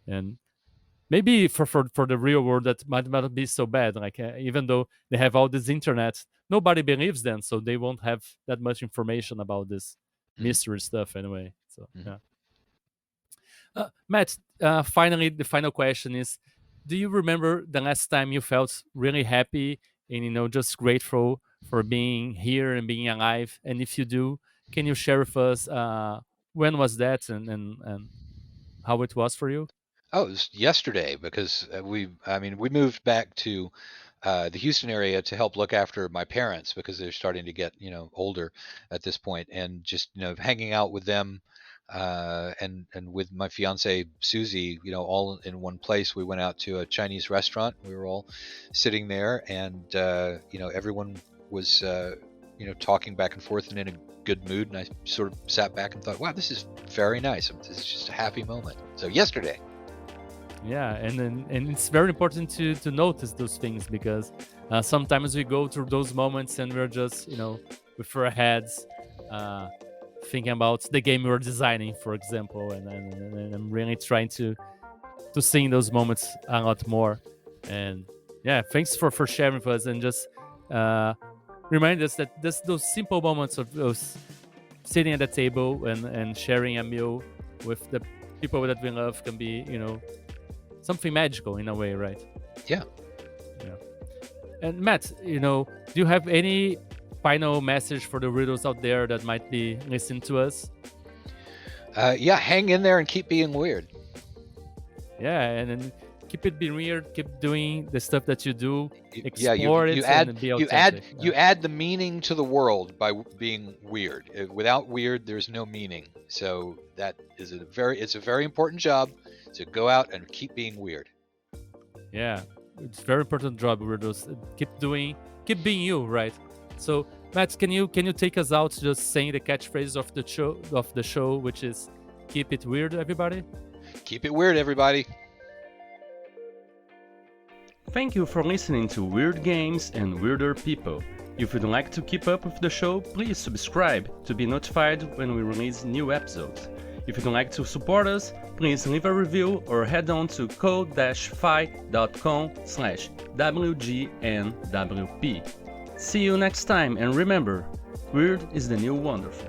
and maybe for the real world that might not be so bad, like even though they have all this internet, nobody believes them, so they won't have that much information about this mhm, mystery stuff anyway, so mhm. yeah. Matt, finally, the final question is, do you remember the last time you felt really happy and just grateful for being here and being alive? And if you do, can you share with us when was that, and how it was for you? Oh, it was yesterday because we moved back to the Houston area to help look after my parents because they're starting to get, older at this point, and just, hanging out with them, and with my fiance Susie, all in one place. We went out to a Chinese restaurant. We were all sitting there, and everyone was, talking back and forth and in a good mood. And I sort of sat back and thought, wow, this is very nice. This is just a happy moment. So yesterday. Yeah, and it's very important to notice those things, because sometimes we go through those moments and we're just with our heads uh, thinking about the game we're designing, for example, and I'm really trying to see those moments a lot more. And yeah, thanks for sharing with us, and just uh, remind us that those simple moments of those sitting at the table and sharing a meal with the people that we love can be something magical in a way, right? Yeah. Yeah. And Matt, do you have any final message for the readers out there that might be listening to us? Yeah, hang in there and keep being weird. Yeah, and then keep it being weird, keep doing the stuff that you do, Yeah, explore it, and be authentic. Yeah. you add the meaning to the world by being weird. Without weird, there's no meaning. So that is it's a very important job to go out and keep being weird. Yeah, it's very important job, weirdos. Keep being you, right? So, Matt, can you take us out just saying the catchphrase of the show, which is "Keep it weird, everybody." Keep it weird, everybody. Thank you for listening to Weird Games and Weirder People. If you'd like to keep up with the show, please subscribe to be notified when we release new episodes. If you'd like to support us, please leave a review or head on to code-fi.com/WGNWP. See you next time, and remember, weird is the new wonderful.